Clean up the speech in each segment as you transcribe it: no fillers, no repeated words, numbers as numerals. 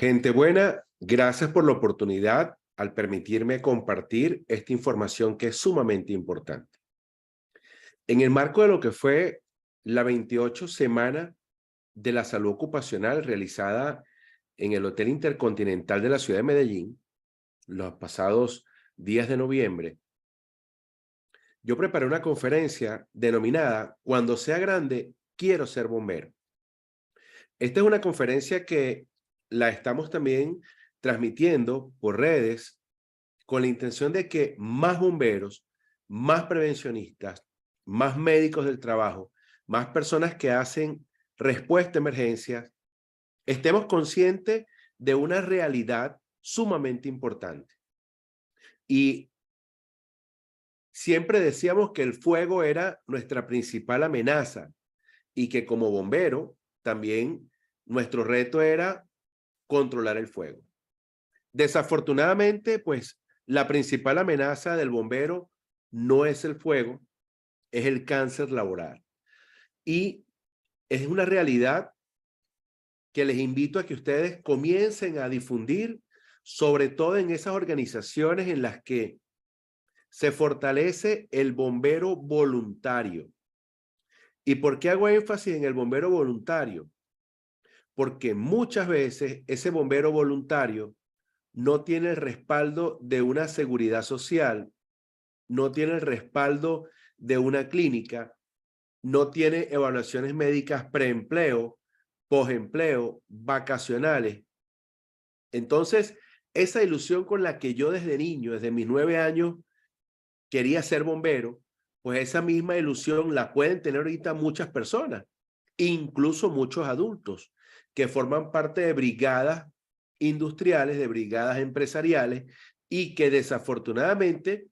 Gente buena, gracias por la oportunidad al permitirme compartir esta información que es sumamente importante. En el marco de lo que fue la 28 Semana de la Salud Ocupacional realizada en el Hotel Intercontinental de la ciudad de Medellín, los pasados días de noviembre, yo preparé una conferencia denominada Cuando sea grande, quiero ser bombero. Esta es una conferencia que la estamos también transmitiendo por redes con la intención de que más bomberos, más prevencionistas, más médicos del trabajo, más personas que hacen respuesta a emergencias, estemos conscientes de una realidad sumamente importante. Y siempre decíamos que el fuego era nuestra principal amenaza y que como bombero también nuestro reto era controlar el fuego. Desafortunadamente, pues la principal amenaza del bombero no es el fuego, es el cáncer laboral. Y es una realidad que les invito a que ustedes comiencen a difundir, sobre todo en esas organizaciones en las que se fortalece el bombero voluntario. ¿Y por qué hago énfasis en el bombero voluntario? Porque muchas veces ese bombero voluntario no tiene el respaldo de una seguridad social, no tiene el respaldo de una clínica, no tiene evaluaciones médicas preempleo, postempleo, vacacionales. Entonces, esa ilusión con la que yo desde niño, desde mis 9 años, quería ser bombero, pues esa misma ilusión la pueden tener ahorita muchas personas, incluso muchos adultos que forman parte de brigadas industriales, de brigadas empresariales y que desafortunadamente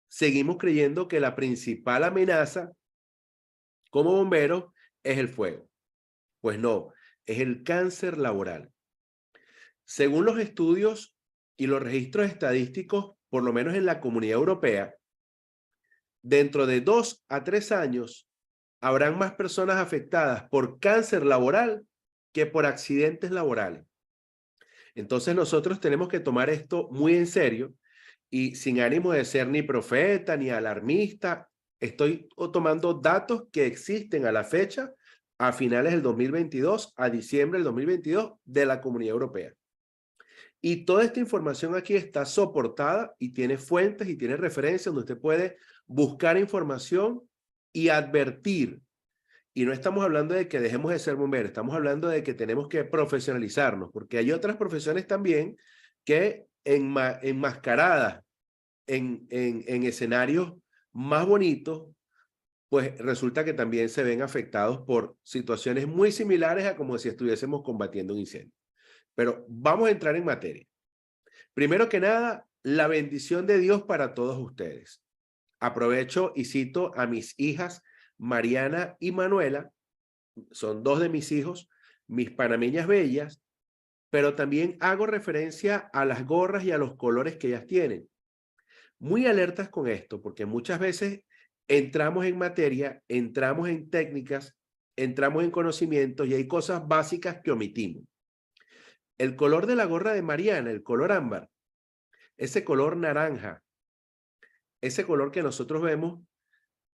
seguimos creyendo que la principal amenaza como bomberos es el fuego. Pues no, es el cáncer laboral. Según los estudios y los registros estadísticos, por lo menos en la Comunidad Europea, dentro de 2 a 3 años habrán más personas afectadas por cáncer laboral que por accidentes laborales. Entonces nosotros tenemos que tomar esto muy en serio y sin ánimo de ser ni profeta ni alarmista, estoy tomando datos que existen a la fecha, a finales del 2022, a diciembre del 2022 de la Comunidad Europea. Y toda esta información aquí está soportada y tiene fuentes y tiene referencias donde usted puede buscar información y advertir. Y no estamos hablando de que dejemos de ser bomberos, estamos hablando de que tenemos que profesionalizarnos, porque hay otras profesiones también que enmascaradas en escenarios más bonitos, pues resulta que también se ven afectados por situaciones muy similares a como si estuviésemos combatiendo un incendio. Pero vamos a entrar en materia. Primero que nada, la bendición de Dios para todos ustedes. Aprovecho y cito a mis hijas Mariana y Manuela, son 2 de mis hijos, mis panameñas bellas, pero también hago referencia a las gorras y a los colores que ellas tienen. Muy alertas con esto, porque muchas veces entramos en materia, entramos en técnicas, entramos en conocimientos y hay cosas básicas que omitimos. El color de la gorra de Mariana, el color ámbar, ese color naranja, ese color que nosotros vemos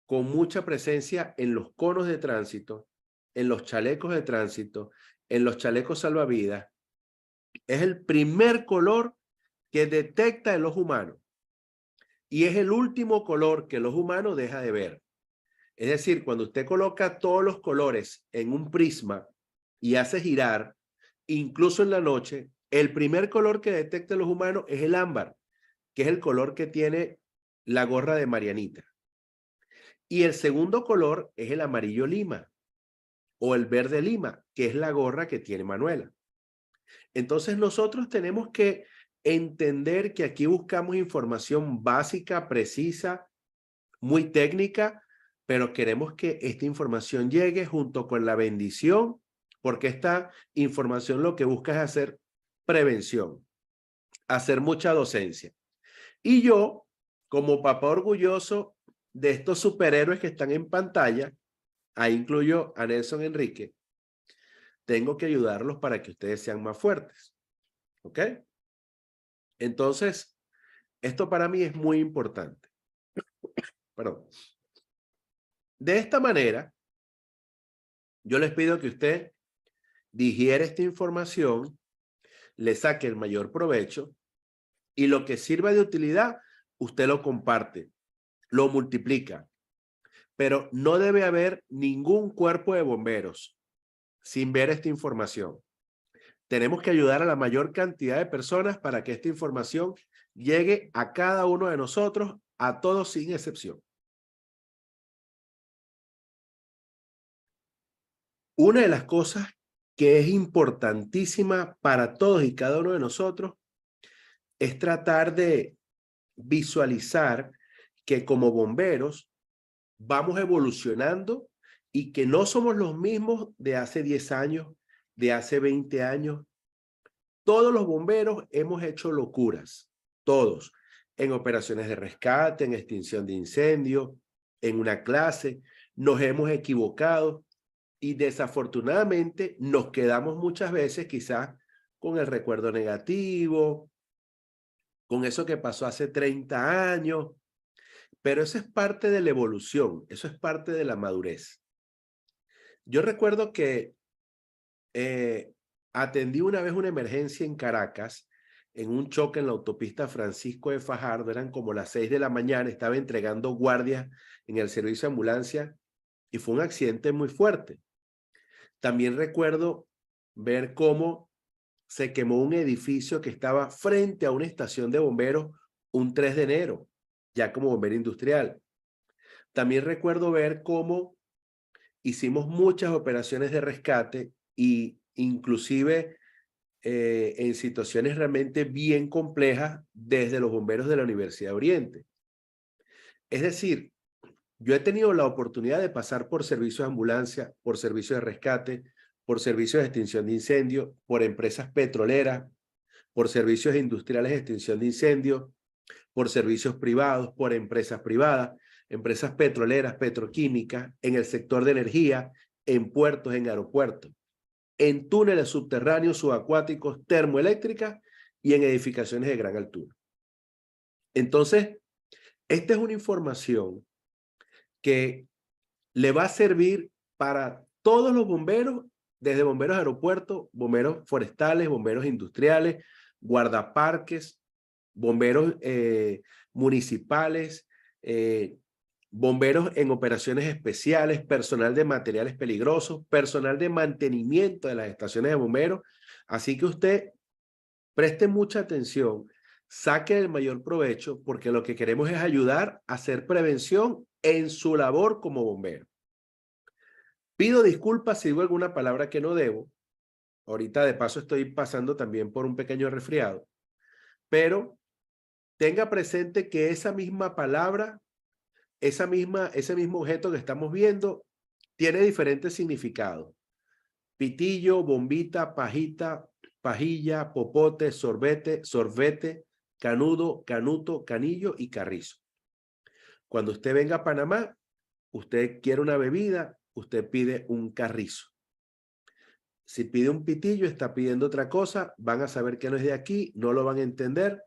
con mucha presencia en los conos de tránsito, en los chalecos de tránsito, en los chalecos salvavidas, es el primer color que detecta el ojo humano y es el último color que el ojo humano deja de ver. Es decir, cuando usted coloca todos los colores en un prisma y hace girar, incluso en la noche, el primer color que detecta el ojo humano es el ámbar, que es el color que tiene la gorra de Marianita. Y el segundo color es el amarillo lima o el verde lima, que es la gorra que tiene Manuela. Entonces nosotros tenemos que entender que aquí buscamos información básica, precisa, muy técnica, pero queremos que esta información llegue junto con la bendición, porque esta información lo que busca es hacer prevención, hacer mucha docencia. Y yo, como papá orgulloso de estos superhéroes que están en pantalla, ahí incluyo a Nelson Enrique, tengo que ayudarlos para que ustedes sean más fuertes. ¿Ok? Entonces, esto para mí es muy importante. Perdón. De esta manera, yo les pido que usted digiere esta información, le saque el mayor provecho y lo que sirva de utilidad, usted lo comparte, lo multiplica. Pero no debe haber ningún cuerpo de bomberos sin ver esta información. Tenemos que ayudar a la mayor cantidad de personas para que esta información llegue a cada uno de nosotros, a todos sin excepción. Una de las cosas que es importantísima para todos y cada uno de nosotros es tratar de visualizar que como bomberos vamos evolucionando y que no somos los mismos de hace 10 años, de hace 20 años. Todos los bomberos hemos hecho locuras, todos, en operaciones de rescate, en extinción de incendios, en una clase, nos hemos equivocado y desafortunadamente nos quedamos muchas veces quizás con el recuerdo negativo, con eso que pasó hace 30 años, pero eso es parte de la evolución, eso es parte de la madurez. Yo recuerdo que atendí una vez una emergencia en Caracas, en un choque en la autopista Francisco de Fajardo, eran como las 6 de la mañana, estaba entregando guardias en el servicio de ambulancia y fue un accidente muy fuerte. También recuerdo ver cómo se quemó un edificio que estaba frente a una estación de bomberos un 3 de enero, ya como bombero industrial. También recuerdo ver cómo hicimos muchas operaciones de rescate y inclusive en situaciones realmente bien complejas desde los bomberos de la Universidad de Oriente. Es decir, yo he tenido la oportunidad de pasar por servicios de ambulancia, por servicios de rescate, por servicios de extinción de incendios, por empresas petroleras, por servicios industriales de extinción de incendios, por servicios privados, por empresas privadas, empresas petroleras, petroquímicas, en el sector de energía, en puertos, en aeropuertos, en túneles subterráneos, subacuáticos, termoeléctricas y en edificaciones de gran altura. Entonces, esta es una información que le va a servir para todos los bomberos, desde bomberos de aeropuertos, bomberos forestales, bomberos industriales, guardaparques, bomberos municipales, bomberos en operaciones especiales, personal de materiales peligrosos, personal de mantenimiento de las estaciones de bomberos. Así que usted preste mucha atención, saque el mayor provecho, porque lo que queremos es ayudar a hacer prevención en su labor como bombero. Pido disculpas si digo alguna palabra que no debo. Ahorita de paso estoy pasando también por un pequeño resfriado, pero tenga presente que esa misma palabra, ese mismo objeto que estamos viendo, tiene diferentes significados. Pitillo, bombita, pajita, pajilla, popote, sorbete, canudo, canuto, canillo y carrizo. Cuando usted venga a Panamá, usted quiere una bebida, usted pide un carrizo. Si pide un pitillo, está pidiendo otra cosa, van a saber que no es de aquí, no lo van a entender,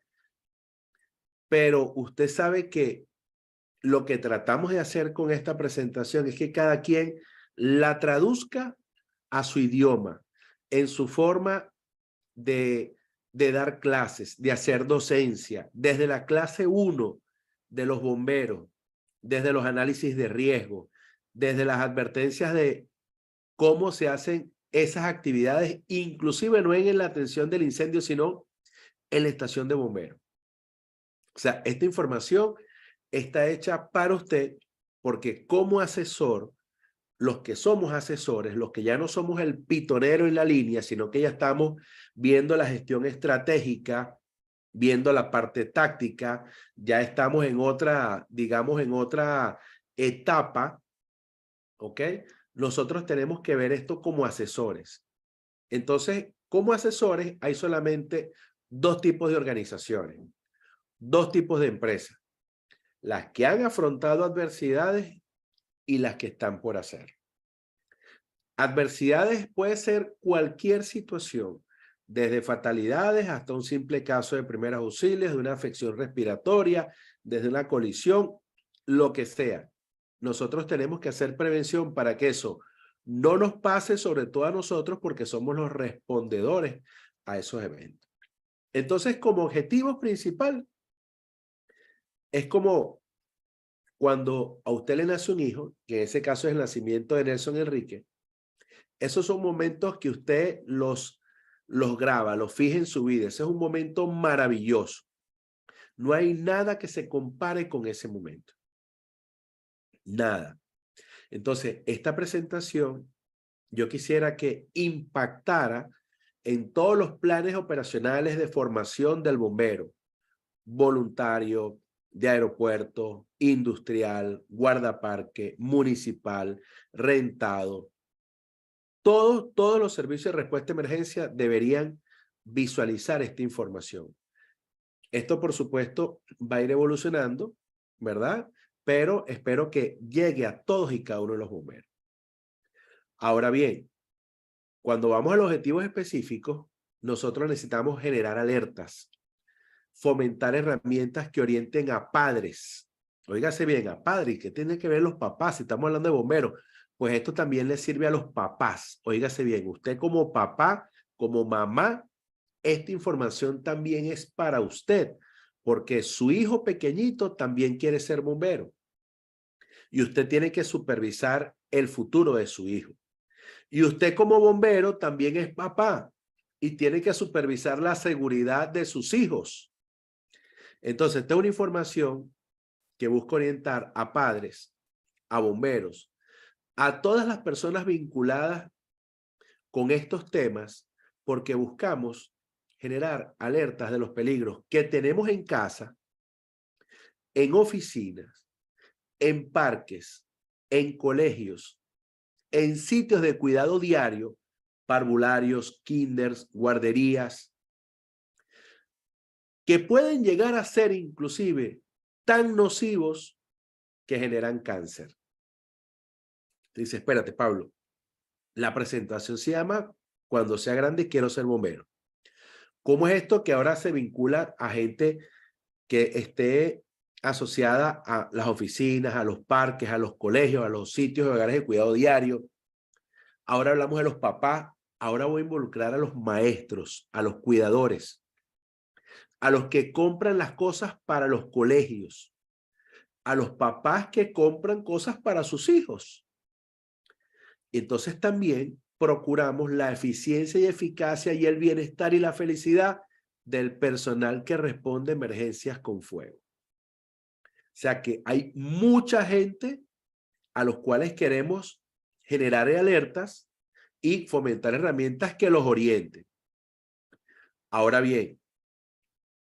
pero usted sabe que lo que tratamos de hacer con esta presentación es que cada quien la traduzca a su idioma, en su forma de dar clases, de hacer docencia, desde la clase 1 de los bomberos, desde los análisis de riesgo, desde las advertencias de cómo se hacen esas actividades, inclusive no en la atención del incendio, sino en la estación de bomberos. O sea, esta información está hecha para usted porque como asesor, los que somos asesores, los que ya no somos el pitonero en la línea, sino que ya estamos viendo la gestión estratégica, viendo la parte táctica, ya estamos en otra, digamos, en otra etapa, ¿ok? Nosotros tenemos que ver esto como asesores. Entonces, como asesores hay solamente dos tipos de organizaciones, dos tipos de empresas, las que han afrontado adversidades y las que están por hacer. Adversidades puede ser cualquier situación, desde fatalidades hasta un simple caso de primeros auxilios, de una afección respiratoria, desde una colisión, lo que sea. Nosotros tenemos que hacer prevención para que eso no nos pase, sobre todo a nosotros, porque somos los respondedores a esos eventos. Entonces, como objetivo principal, es como cuando a usted le nace un hijo, que en ese caso es el nacimiento de Nelson Enrique. Esos son momentos que usted los graba, los fija en su vida. Ese es un momento maravilloso. No hay nada que se compare con ese momento. Nada. Entonces, esta presentación yo quisiera que impactara en todos los planes operacionales de formación del bombero, voluntario, de aeropuerto, industrial, guardaparque, municipal, rentado. Todos los servicios de respuesta a emergencia deberían visualizar esta información. Esto, por supuesto, va a ir evolucionando, ¿verdad? Pero espero que llegue a todos y cada uno de los bomberos. Ahora bien, cuando vamos a los objetivos específicos, nosotros necesitamos generar alertas, fomentar herramientas que orienten a padres. Óigase bien, a padres, ¿qué tienen que ver los papás? Si estamos hablando de bomberos, pues esto también le sirve a los papás. Óigase bien, usted como papá, como mamá, esta información también es para usted, porque su hijo pequeñito también quiere ser bombero. Y usted tiene que supervisar el futuro de su hijo. Y usted como bombero también es papá y tiene que supervisar la seguridad de sus hijos. Entonces, esta es una información que busca orientar a padres, a bomberos, a todas las personas vinculadas con estos temas, porque buscamos generar alertas de los peligros que tenemos en casa, en oficinas, en parques, en colegios, en sitios de cuidado diario, parvularios, kinders, guarderías, que pueden llegar a ser inclusive tan nocivos que generan cáncer. Dice, espérate, Pablo, la presentación se llama Cuando sea grande quiero ser bombero. ¿Cómo es esto que ahora se vincula a gente que esté asociada a las oficinas, a los parques, a los colegios, a los sitios de hogares de cuidado diario? Ahora hablamos de los papás, ahora voy a involucrar a los maestros, a los cuidadores, a los que compran las cosas para los colegios, a los papás que compran cosas para sus hijos. Entonces también procuramos la eficiencia y eficacia y el bienestar y la felicidad del personal que responde a emergencias con fuego. O sea que hay mucha gente a los cuales queremos generar alertas y fomentar herramientas que los orienten. Ahora bien,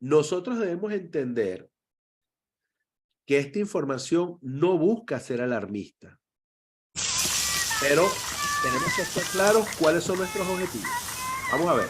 nosotros debemos entender que esta información no busca ser alarmista, pero tenemos que estar claros cuáles son nuestros objetivos. Vamos a ver.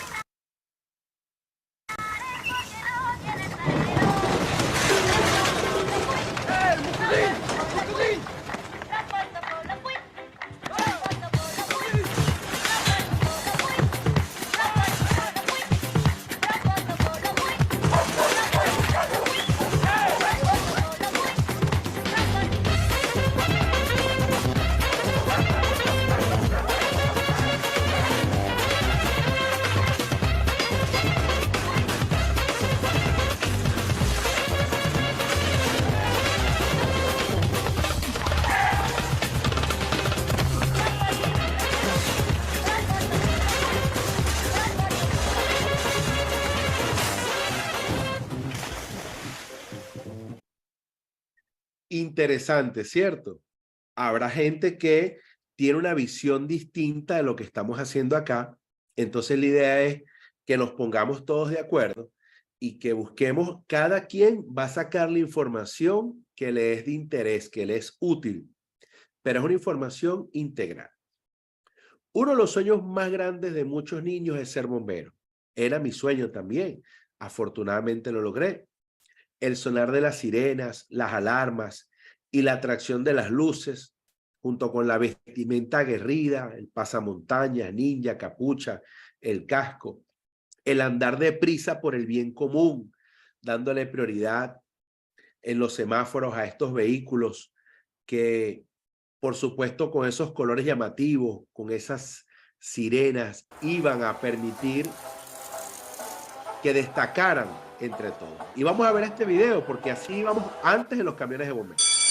Interesante, ¿cierto? Habrá gente que tiene una visión distinta de lo que estamos haciendo acá. Entonces la idea es que nos pongamos todos de acuerdo y que busquemos, cada quien va a sacar la información que le es de interés, que le es útil, pero es una información integral. Uno de los sueños más grandes de muchos niños es ser bombero. Era mi sueño también. Afortunadamente lo logré. El sonar de las sirenas, las alarmas y la atracción de las luces, junto con la vestimenta aguerrida, el pasamontañas, ninja, capucha, el casco, el andar deprisa por el bien común, dándole prioridad en los semáforos a estos vehículos que, por supuesto, con esos colores llamativos, con esas sirenas, iban a permitir que destacaran entre todos. Y vamos a ver este video porque así íbamos antes en los camiones de bomberos.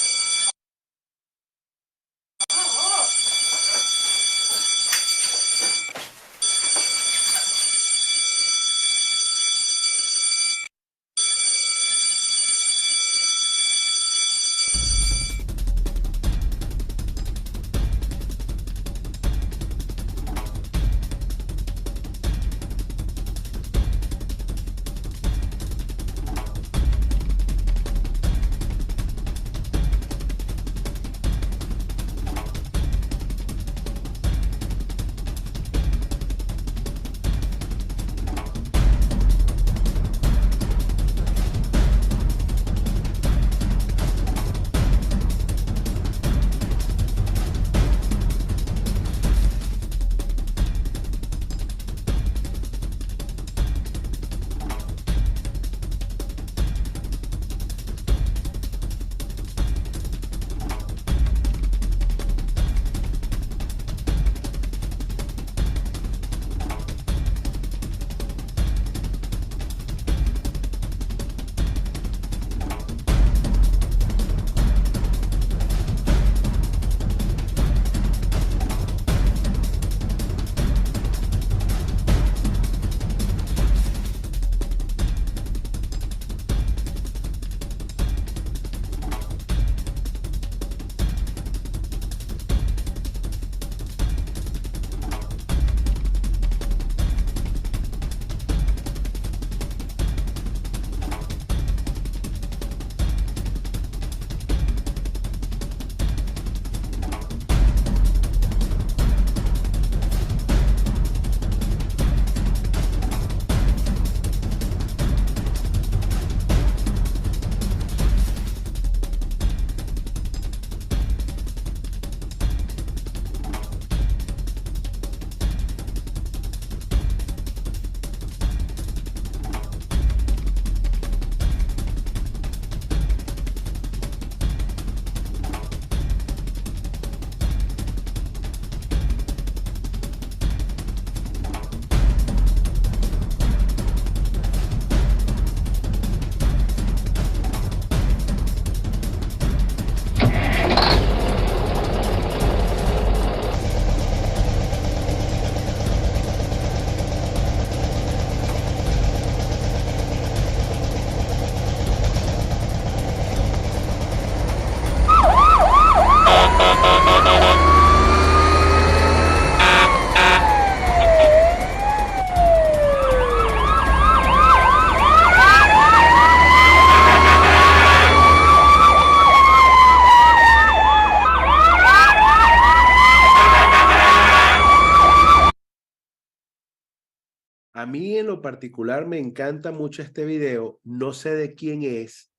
A mí en lo particular me encanta mucho este video. No sé de quién es,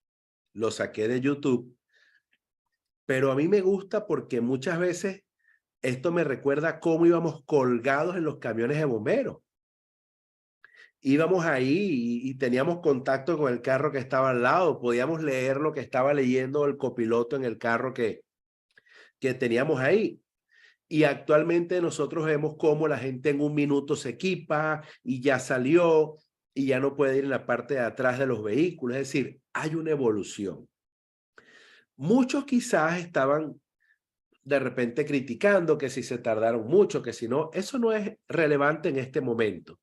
lo saqué de YouTube, pero a mí me gusta porque muchas veces esto me recuerda cómo íbamos colgados en los camiones de bomberos. Íbamos ahí y teníamos contacto con el carro que estaba al lado, podíamos leer lo que estaba leyendo el copiloto en el carro que teníamos ahí. Y actualmente nosotros vemos cómo la gente en un minuto se equipa y ya salió y ya no puede ir en la parte de atrás de los vehículos. Es decir, hay una evolución. Muchos quizás estaban de repente criticando que si se tardaron mucho, que si no, eso no es relevante en este momento.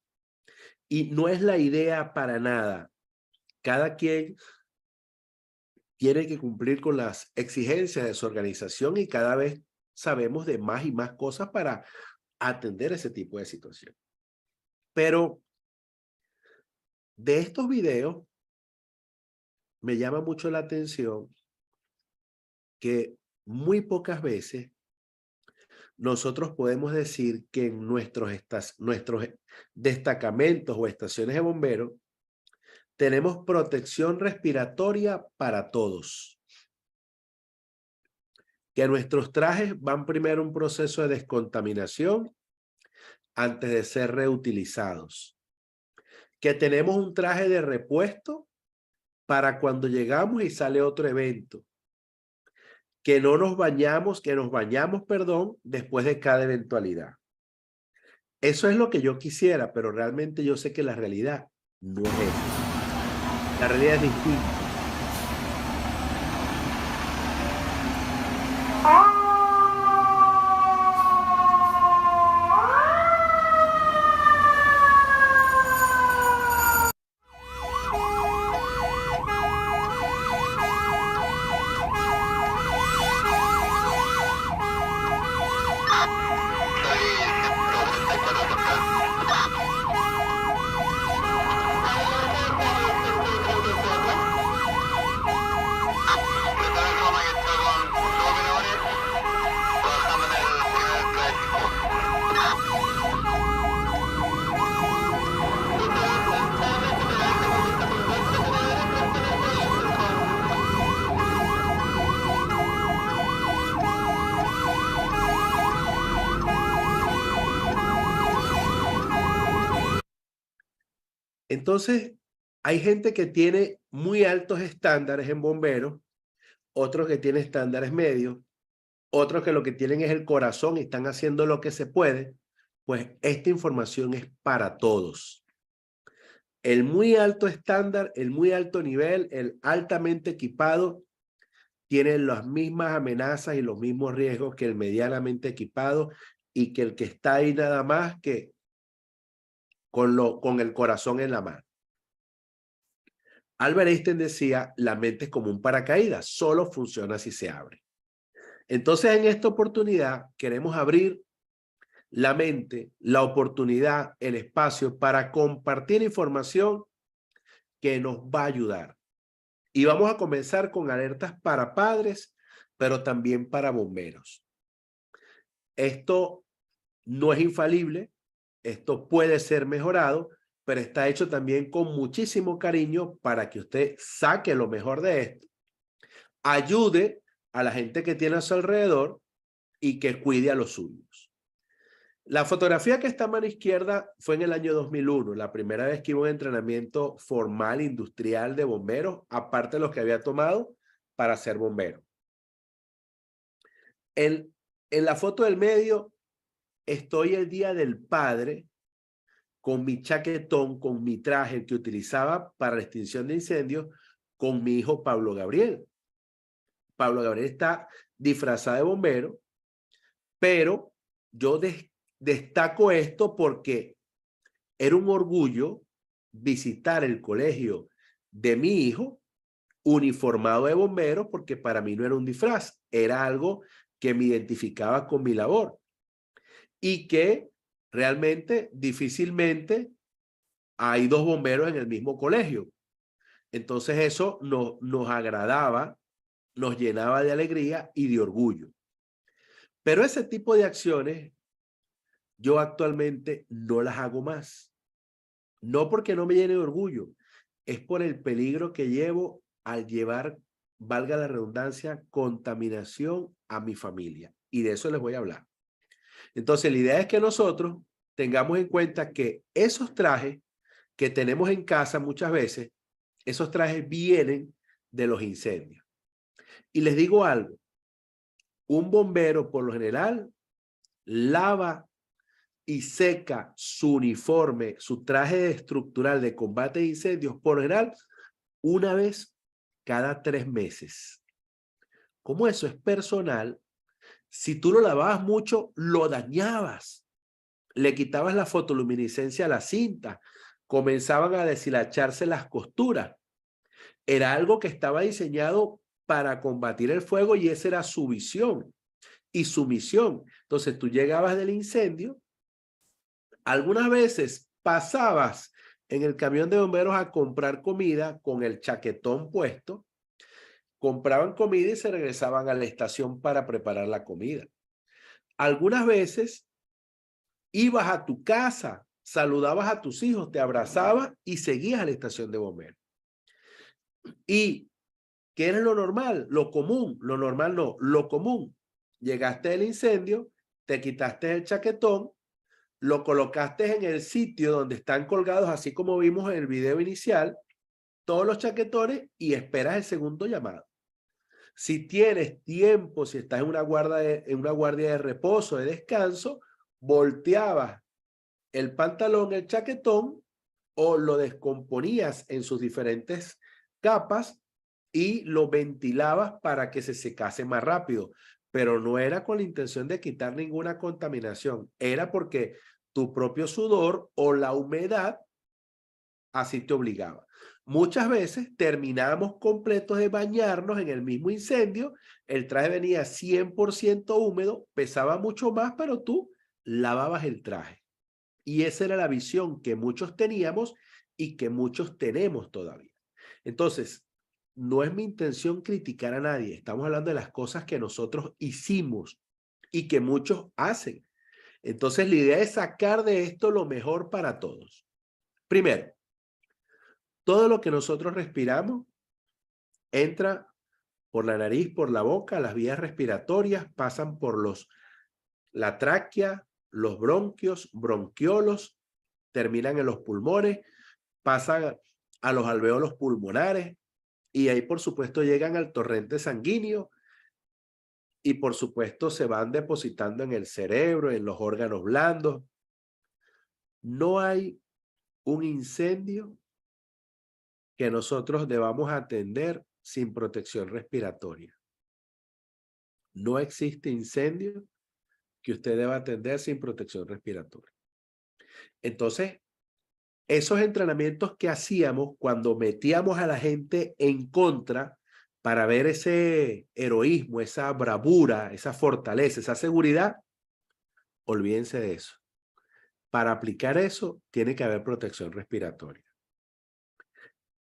Y no es la idea para nada. Cada quien tiene que cumplir con las exigencias de su organización y cada vez sabemos de más y más cosas para atender ese tipo de situación. Pero de estos videos me llama mucho la atención que muy pocas veces nosotros podemos decir que en nuestros destacamentos o estaciones de bomberos tenemos protección respiratoria para todos. Que nuestros trajes van primero un proceso de descontaminación antes de ser reutilizados. que tenemos un traje de repuesto para cuando llegamos y sale otro evento, que no nos bañamos, que nos bañamos, perdón, después de cada eventualidad. Eso es lo que yo quisiera, pero realmente yo sé que la realidad no es esa. La realidad es distinta. Entonces, hay gente que tiene muy altos estándares en bomberos, otros que tienen estándares medios, otros que lo que tienen es el corazón y están haciendo lo que se puede. Pues esta información es para todos. El muy alto estándar, el muy alto nivel, el altamente equipado, tiene las mismas amenazas y los mismos riesgos que el medianamente equipado y que el que está ahí nada más que con el corazón en la mano. Albert Einstein decía, la mente es como un paracaídas, solo funciona si se abre. Entonces, en esta oportunidad queremos abrir la mente, la oportunidad, el espacio para compartir información que nos va a ayudar. Y vamos a comenzar con alertas para padres, pero también para bomberos. Esto no es infalible, esto puede ser mejorado, pero está hecho también con muchísimo cariño para que usted saque lo mejor de esto, ayude a la gente que tiene a su alrededor y que cuide a los suyos. La fotografía que está a mano izquierda fue en el año 2001, la primera vez que iba a un entrenamiento formal industrial de bomberos, aparte de los que había tomado para ser bombero. En la foto del medio estoy el día del padre con mi chaquetón, con mi traje que utilizaba para la extinción de incendios, con mi hijo Pablo Gabriel. Pablo Gabriel está disfrazado de bombero, pero yo destaco esto porque era un orgullo visitar el colegio de mi hijo uniformado de bombero, porque para mí no era un disfraz, era algo que me identificaba con mi labor y que realmente difícilmente hay dos bomberos en el mismo colegio. Entonces eso nos agradaba, nos llenaba de alegría y de orgullo. Pero ese tipo de acciones yo actualmente no las hago más. No porque no me llene de orgullo, es por el peligro que llevo al llevar, valga la redundancia, contaminación a mi familia. Y de eso les voy a hablar. Entonces, la idea es que nosotros tengamos en cuenta que esos trajes que tenemos en casa muchas veces, esos trajes vienen de los incendios. Y les digo algo, un bombero por lo general lava y seca su uniforme, su traje estructural de combate de incendios, por lo general, una vez cada 3 meses. Como eso es personal, si tú lo lavabas mucho, lo dañabas. Le quitabas la fotoluminiscencia a la cinta, comenzaban a deshilacharse las costuras. Era algo que estaba diseñado para combatir el fuego y esa era su visión y su misión. Entonces tú llegabas del incendio, algunas veces pasabas en el camión de bomberos a comprar comida con el chaquetón puesto, compraban comida y se regresaban a la estación para preparar la comida. Algunas veces ibas a tu casa, saludabas a tus hijos, te abrazabas y seguías a la estación de bomberos. ¿Y qué era lo normal? Lo común, lo normal no, lo común. Llegaste del incendio, te quitaste el chaquetón, lo colocaste en el sitio donde están colgados, así como vimos en el video inicial, todos los chaquetones y esperas el segundo llamado. Si tienes tiempo, si estás en una guardia de reposo, de descanso, volteabas el pantalón, el chaquetón, o lo descomponías en sus diferentes capas y lo ventilabas para que se secase más rápido. Pero no era con la intención de quitar ninguna contaminación, era porque tu propio sudor o la humedad así te obligaba. Muchas veces terminábamos completos de bañarnos en el mismo incendio, el traje venía 100% húmedo, pesaba mucho más, pero tú lavabas el traje. Y esa era la visión que muchos teníamos y que muchos tenemos todavía. Entonces, no es mi intención criticar a nadie, estamos hablando de las cosas que nosotros hicimos y que muchos hacen. Entonces, la idea es sacar de esto lo mejor para todos. Primero, todo lo que nosotros respiramos entra por la nariz, por la boca, las vías respiratorias pasan por la tráquea, los bronquios, bronquiolos, terminan en los pulmones, pasan a los alvéolos pulmonares y ahí por supuesto llegan al torrente sanguíneo y por supuesto se van depositando en el cerebro, en los órganos blandos. No hay un incendio que nosotros debamos atender sin protección respiratoria. No existe incendio que usted deba atender sin protección respiratoria. Entonces, esos entrenamientos que hacíamos cuando metíamos a la gente en contra para ver ese heroísmo, esa bravura, esa fortaleza, esa seguridad, olvídense de eso. Para aplicar eso, tiene que haber protección respiratoria.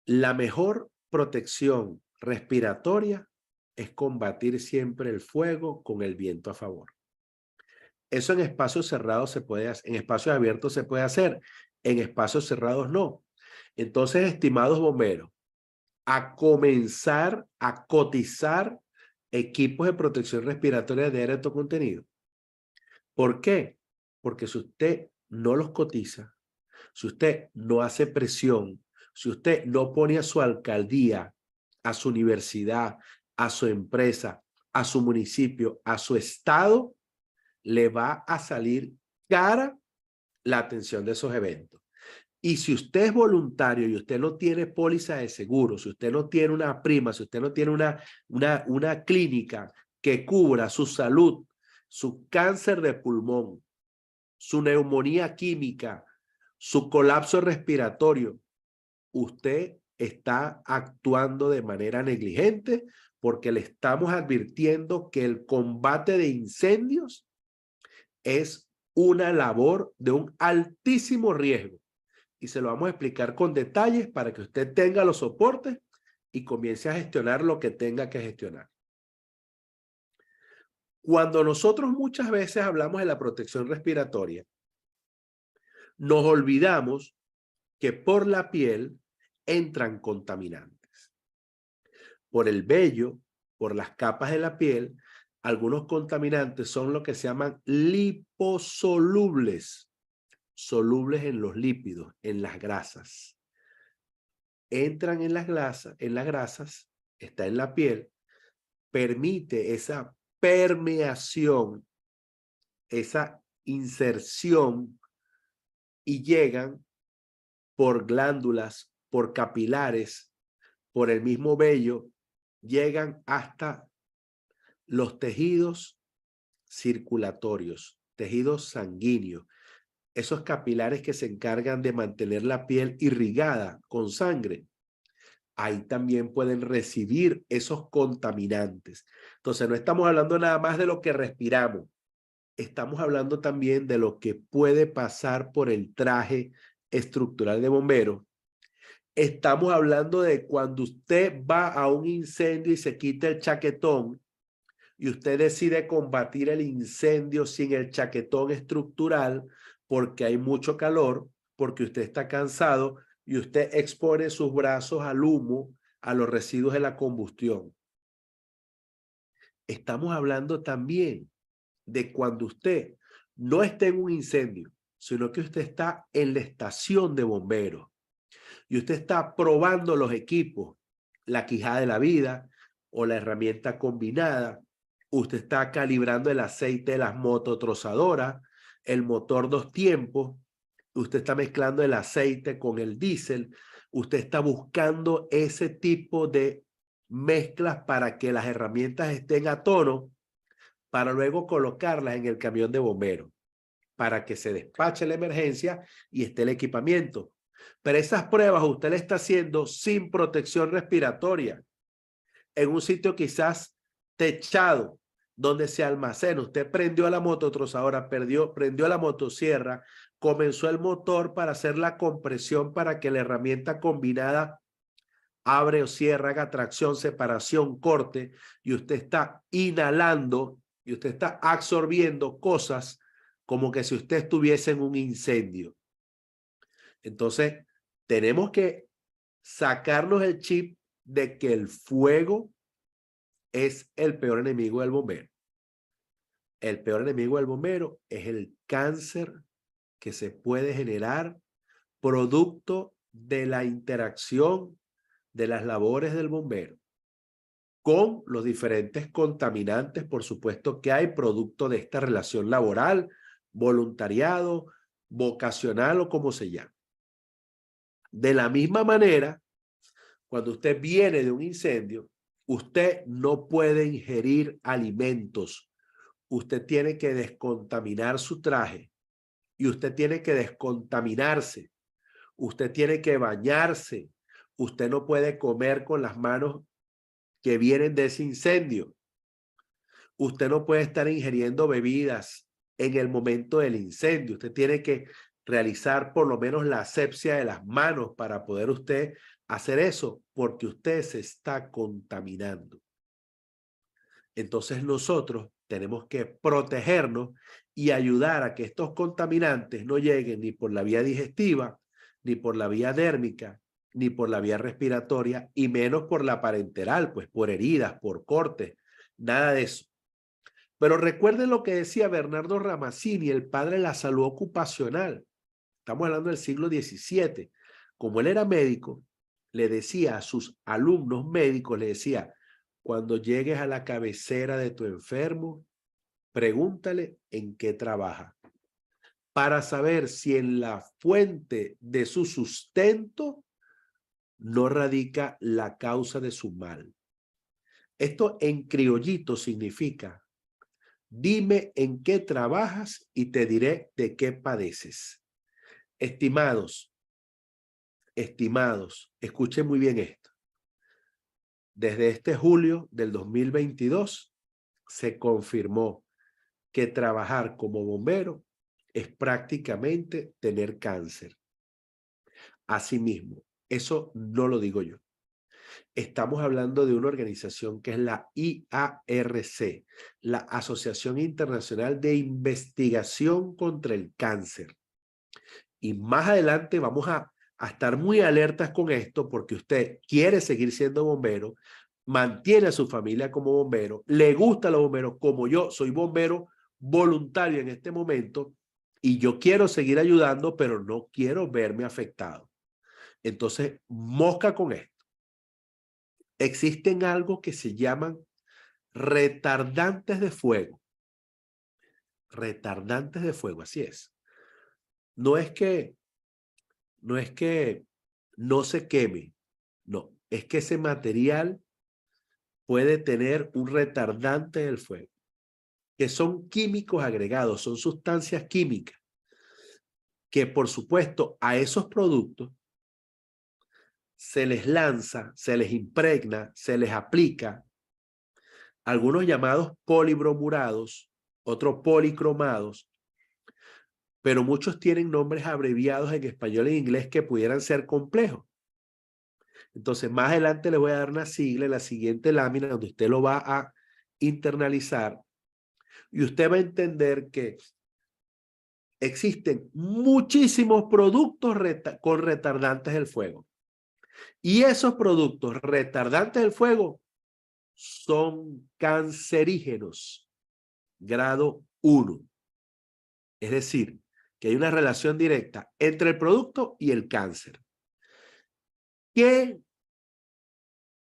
La mejor protección respiratoria es combatir siempre el fuego con el viento a favor. Eso en espacios cerrados se puede hacer, en espacios abiertos se puede hacer, en espacios cerrados no. Entonces, estimados bomberos, a comenzar a cotizar equipos de protección respiratoria de alto contenido. ¿Por qué? Porque si usted no los cotiza, si usted no hace presión, si usted no pone a su alcaldía, a su universidad, a su empresa, a su municipio, a su estado, le va a salir cara la atención de esos eventos. Y si usted es voluntario y usted no tiene póliza de seguro, si usted no tiene una prima, si usted no tiene una clínica que cubra su salud, su cáncer de pulmón, su neumonía química, su colapso respiratorio, usted está actuando de manera negligente porque le estamos advirtiendo que el combate de incendios es una labor de un altísimo riesgo. Y se lo vamos a explicar con detalles para que usted tenga los soportes y comience a gestionar lo que tenga que gestionar. Cuando nosotros muchas veces hablamos de la protección respiratoria, nos olvidamos que por la piel entran contaminantes. Por el vello, por las capas de la piel, algunos contaminantes son lo que se llaman liposolubles, solubles en los lípidos, en las grasas. Entran en las grasas, está en la piel, permite esa permeación, esa inserción y llegan por glándulas, por capilares, por el mismo vello, llegan hasta los tejidos circulatorios, tejidos sanguíneos, esos capilares que se encargan de mantener la piel irrigada con sangre. Ahí también pueden recibir esos contaminantes. Entonces, no estamos hablando nada más de lo que respiramos. Estamos hablando también de lo que puede pasar por el traje estructural de bombero. Estamos hablando de cuando usted va a un incendio y se quita el chaquetón y usted decide combatir el incendio sin el chaquetón estructural porque hay mucho calor, porque usted está cansado y usted expone sus brazos al humo, a los residuos de la combustión. Estamos hablando también de cuando usted no esté en un incendio, sino que usted está en la estación de bomberos y usted está probando los equipos, la quijada de la vida o la herramienta combinada. Usted está calibrando el aceite de las mototrozadoras, el motor 2 tiempos. Usted está mezclando el aceite con el diésel. Usted está buscando ese tipo de mezclas para que las herramientas estén a tono, para luego colocarlas en el camión de bomberos, para que se despache la emergencia y esté el equipamiento. Pero esas pruebas usted le está haciendo sin protección respiratoria, en un sitio quizás techado, donde se almacena. Usted prendió la mototrozadora, prendió la motosierra, comenzó el motor para hacer la compresión para que la herramienta combinada abre o cierra, haga tracción, separación, corte, y usted está inhalando y usted está absorbiendo cosas como que si usted estuviese en un incendio. Entonces, tenemos que sacarnos el chip de que el fuego es el peor enemigo del bombero. El peor enemigo del bombero es el cáncer que se puede generar producto de la interacción de las labores del bombero con los diferentes contaminantes, por supuesto, que hay producto de esta relación laboral, voluntariado, vocacional o como se llama. De la misma manera, cuando usted viene de un incendio, usted no puede ingerir alimentos. Usted tiene que descontaminar su traje y usted tiene que descontaminarse. Usted tiene que bañarse. Usted no puede comer con las manos que vienen de ese incendio. Usted no puede estar ingiriendo bebidas en el momento del incendio. Usted tiene que realizar por lo menos la asepsia de las manos para poder usted hacer eso, porque usted se está contaminando. Entonces nosotros tenemos que protegernos y ayudar a que estos contaminantes no lleguen ni por la vía digestiva, ni por la vía dérmica, ni por la vía respiratoria, y menos por la parenteral, pues por heridas, por cortes, nada de eso. Pero recuerden lo que decía Bernardo Ramazzini, el padre de la salud ocupacional. Estamos hablando del siglo XVII. Como él era médico, le decía a sus alumnos médicos, le decía, cuando llegues a la cabecera de tu enfermo, pregúntale en qué trabaja, para saber si en la fuente de su sustento no radica la causa de su mal. Esto en criollito significa, dime en qué trabajas y te diré de qué padeces. Estimados, escuchen muy bien esto. Desde este julio del 2022 se confirmó que trabajar como bombero es prácticamente tener cáncer. Asimismo, eso no lo digo yo. Estamos hablando de una organización que es la IARC, la Asociación Internacional de Investigación contra el Cáncer. Y más adelante vamos a estar muy alertas con esto, porque usted quiere seguir siendo bombero, mantiene a su familia como bombero, le gusta a los bomberos, como yo soy bombero voluntario en este momento, y yo quiero seguir ayudando, pero no quiero verme afectado. Entonces, mosca con esto. Existen algo que se llaman retardantes de fuego. Retardantes de fuego, así es. No es que no se queme, no, es que ese material puede tener un retardante del fuego, que son químicos agregados, son sustancias químicas, que por supuesto a esos productos se les lanza, se les impregna, se les aplica algunos llamados polibromurados, otros policromados, pero muchos tienen nombres abreviados en español e inglés que pudieran ser complejos. Entonces, más adelante le voy a dar una sigla en la siguiente lámina donde usted lo va a internalizar y usted va a entender que existen muchísimos productos con retardantes del fuego. Y esos productos retardantes del fuego son cancerígenos, grado 1. Es decir, que hay una relación directa entre el producto y el cáncer. ¿Qué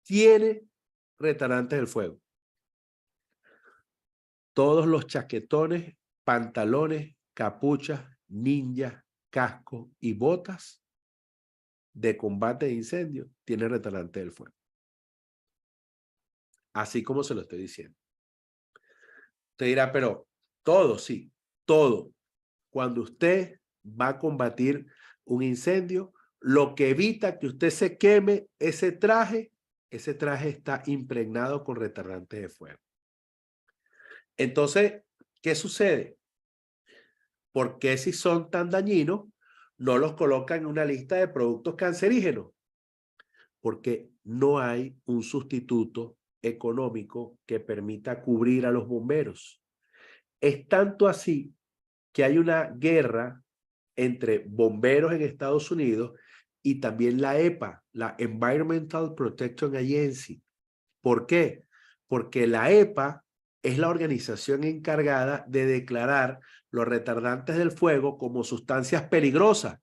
tiene retardantes del fuego? Todos los chaquetones, pantalones, capuchas, ninjas, cascos y botas de combate de incendio tienen retardante del fuego. Así como se lo estoy diciendo. Usted dirá, pero todo, sí, todo. Cuando usted va a combatir un incendio, lo que evita que usted se queme ese traje está impregnado con retardante de fuego. Entonces, ¿qué sucede? ¿Por qué si son tan dañinos no los colocan en una lista de productos cancerígenos? Porque no hay un sustituto económico que permita cubrir a los bomberos. Es tanto así que hay una guerra entre bomberos en Estados Unidos y también la EPA, la Environmental Protection Agency. ¿Por qué? Porque la EPA es la organización encargada de declarar los retardantes del fuego como sustancias peligrosas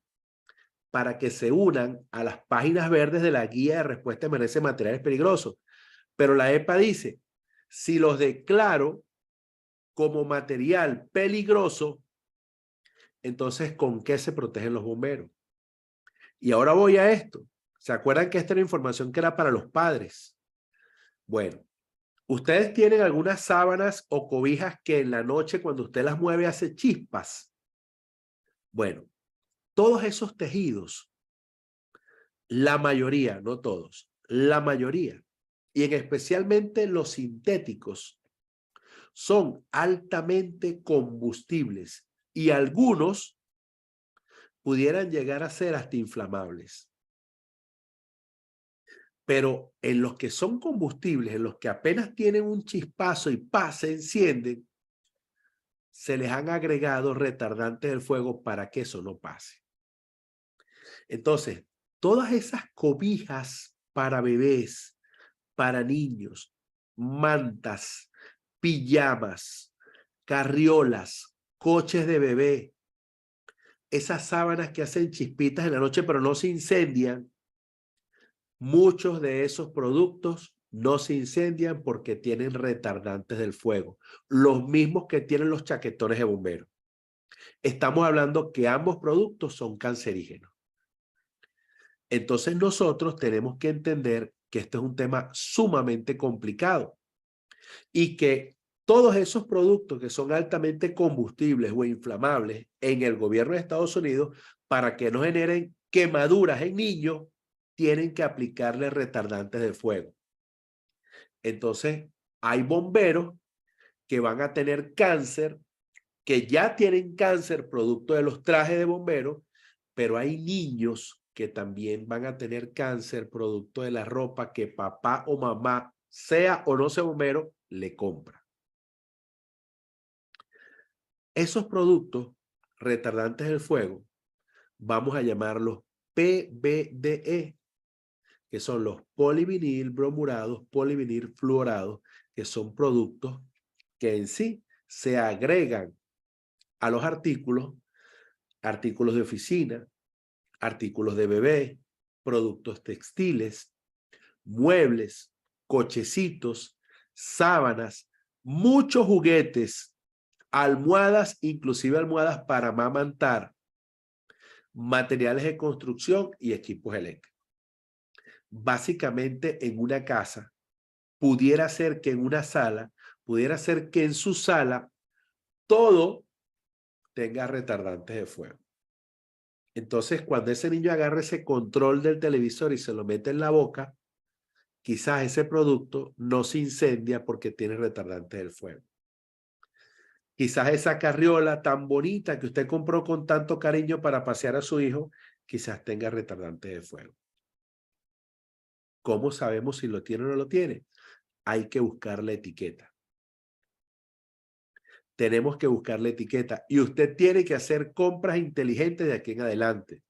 para que se unan a las páginas verdes de la Guía de Respuesta a Emergencias de Materiales Peligrosos. Pero la EPA dice, si los declaro como material peligroso, entonces, ¿con qué se protegen los bomberos? Y ahora voy a esto. ¿Se acuerdan que esta era información que era para los padres? Bueno, ustedes tienen algunas sábanas o cobijas que en la noche cuando usted las mueve hace chispas. Bueno, todos esos tejidos, la mayoría, no todos, la mayoría, y en especialmente los sintéticos, son altamente combustibles y algunos pudieran llegar a ser hasta inflamables. Pero en los que son combustibles, en los que apenas tienen un chispazo y se encienden, se les han agregado retardantes del fuego para que eso no pase. Entonces, todas esas cobijas para bebés, para niños, mantas, pijamas, carriolas, coches de bebé, esas sábanas que hacen chispitas en la noche pero no se incendian, muchos de esos productos no se incendian porque tienen retardantes del fuego, los mismos que tienen los chaquetones de bomberos. Estamos hablando que ambos productos son cancerígenos. Entonces nosotros tenemos que entender que este es un tema sumamente complicado y que todos esos productos que son altamente combustibles o inflamables en el gobierno de Estados Unidos, para que no generen quemaduras en niños, tienen que aplicarle retardantes de fuego. Entonces, hay bomberos que van a tener cáncer, que ya tienen cáncer producto de los trajes de bomberos, pero hay niños que también van a tener cáncer producto de la ropa que papá o mamá, sea o no sea bombero, le compra. Esos productos retardantes del fuego, vamos a llamarlos PBDE, que son los polivinil bromurados, polivinil fluorados, que son productos que en sí se agregan a los artículos de oficina, artículos de bebé, productos textiles, muebles, cochecitos, sábanas, muchos juguetes, almohadas, inclusive almohadas para amamantar, materiales de construcción y equipos eléctricos. Básicamente en una casa, pudiera ser que en una sala, pudiera ser que en su sala, todo tenga retardantes de fuego. Entonces, cuando ese niño agarra ese control del televisor y se lo mete en la boca, quizás ese producto no se incendia porque tiene retardantes del fuego. Quizás esa carriola tan bonita que usted compró con tanto cariño para pasear a su hijo, quizás tenga retardantes de fuego. ¿Cómo sabemos si lo tiene o no lo tiene? Hay que buscar la etiqueta. Tenemos que buscar la etiqueta y usted tiene que hacer compras inteligentes de aquí en adelante.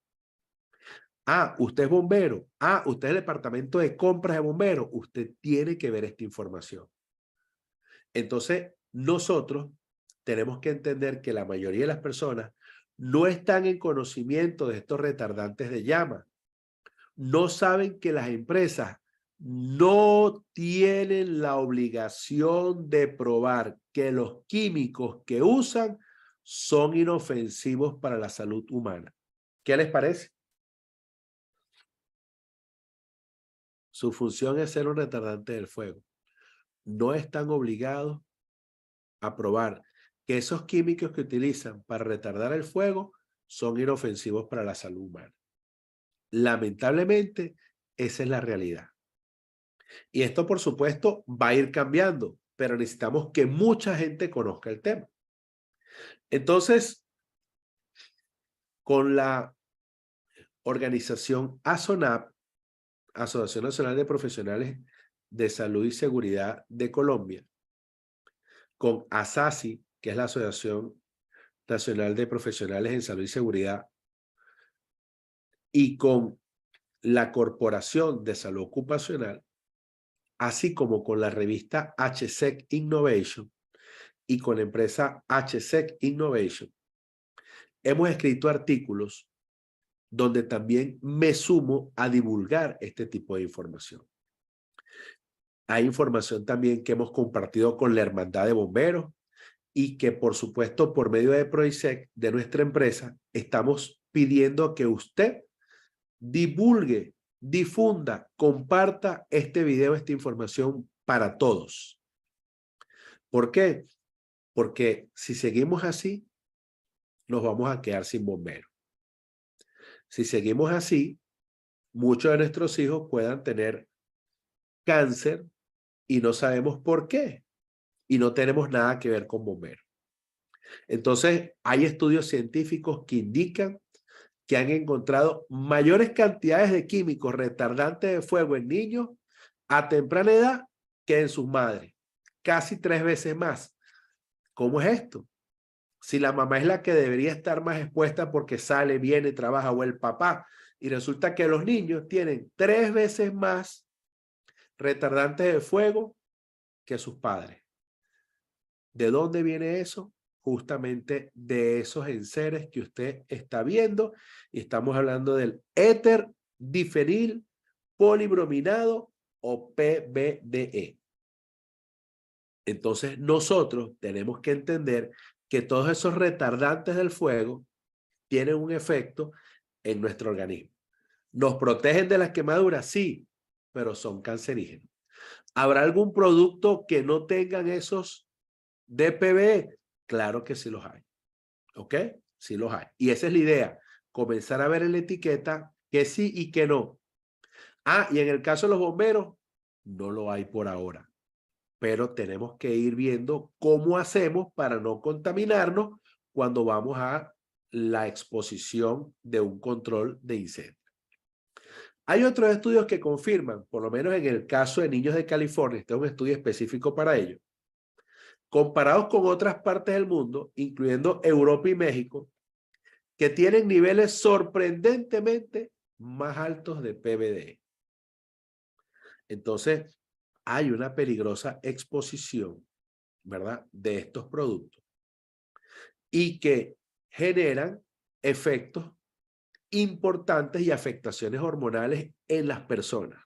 Ah, usted es bombero. Ah, usted es el departamento de compras de bomberos. Usted tiene que ver esta información. Entonces, nosotros tenemos que entender que la mayoría de las personas no están en conocimiento de estos retardantes de llama. No saben que las empresas no tienen la obligación de probar que los químicos que usan son inofensivos para la salud humana. ¿Qué les parece? Su función es ser un retardante del fuego. No están obligados a probar que esos químicos que utilizan para retardar el fuego son inofensivos para la salud humana. Lamentablemente, esa es la realidad. Y esto, por supuesto, va a ir cambiando, pero necesitamos que mucha gente conozca el tema. Entonces, con la organización ASONAP, Asociación Nacional de Profesionales de Salud y Seguridad de Colombia, con ASASI, que es la Asociación Nacional de Profesionales en Salud y Seguridad, y con la Corporación de Salud Ocupacional, así como con la revista HSEC Innovation y con la empresa HSEC Innovation, hemos escrito artículos donde también me sumo a divulgar este tipo de información. Hay información también que hemos compartido con la Hermandad de Bomberos y que, por supuesto, por medio de PROISEC, de nuestra empresa, estamos pidiendo que usted divulgue, difunda, comparta este video, esta información para todos. ¿Por qué? Porque si seguimos así, nos vamos a quedar sin bomberos. Si seguimos así, muchos de nuestros hijos puedan tener cáncer y no sabemos por qué. Y no tenemos nada que ver con bomberos. Entonces, hay estudios científicos que indican que han encontrado mayores cantidades de químicos retardantes de fuego en niños a temprana edad que en sus madres. Casi 3 veces más. ¿Cómo es esto? Si la mamá es la que debería estar más expuesta porque sale, viene, trabaja, o el papá, y resulta que los niños tienen 3 veces más retardantes de fuego que sus padres. ¿De dónde viene eso? Justamente de esos enseres que usted está viendo, y estamos hablando del éter difenil polibrominado o PBDE. Entonces nosotros tenemos que entender que todos esos retardantes del fuego tienen un efecto en nuestro organismo. ¿Nos protegen de las quemaduras? Sí, pero son cancerígenos. ¿Habrá algún producto que no tengan esos DPB? Claro que sí los hay. ¿Ok? Sí los hay. Y esa es la idea. Comenzar a ver en la etiqueta que sí y que no. Ah, y en el caso de los bomberos, no lo hay por ahora. Pero tenemos que ir viendo cómo hacemos para no contaminarnos cuando vamos a la exposición de un control de incendio. Hay otros estudios que confirman, por lo menos en el caso de niños de California, este es un estudio específico para ello, comparados con otras partes del mundo, incluyendo Europa y México, que tienen niveles sorprendentemente más altos de PBDE. Entonces, hay una peligrosa exposición, ¿verdad?, de estos productos y que generan efectos importantes y afectaciones hormonales en las personas.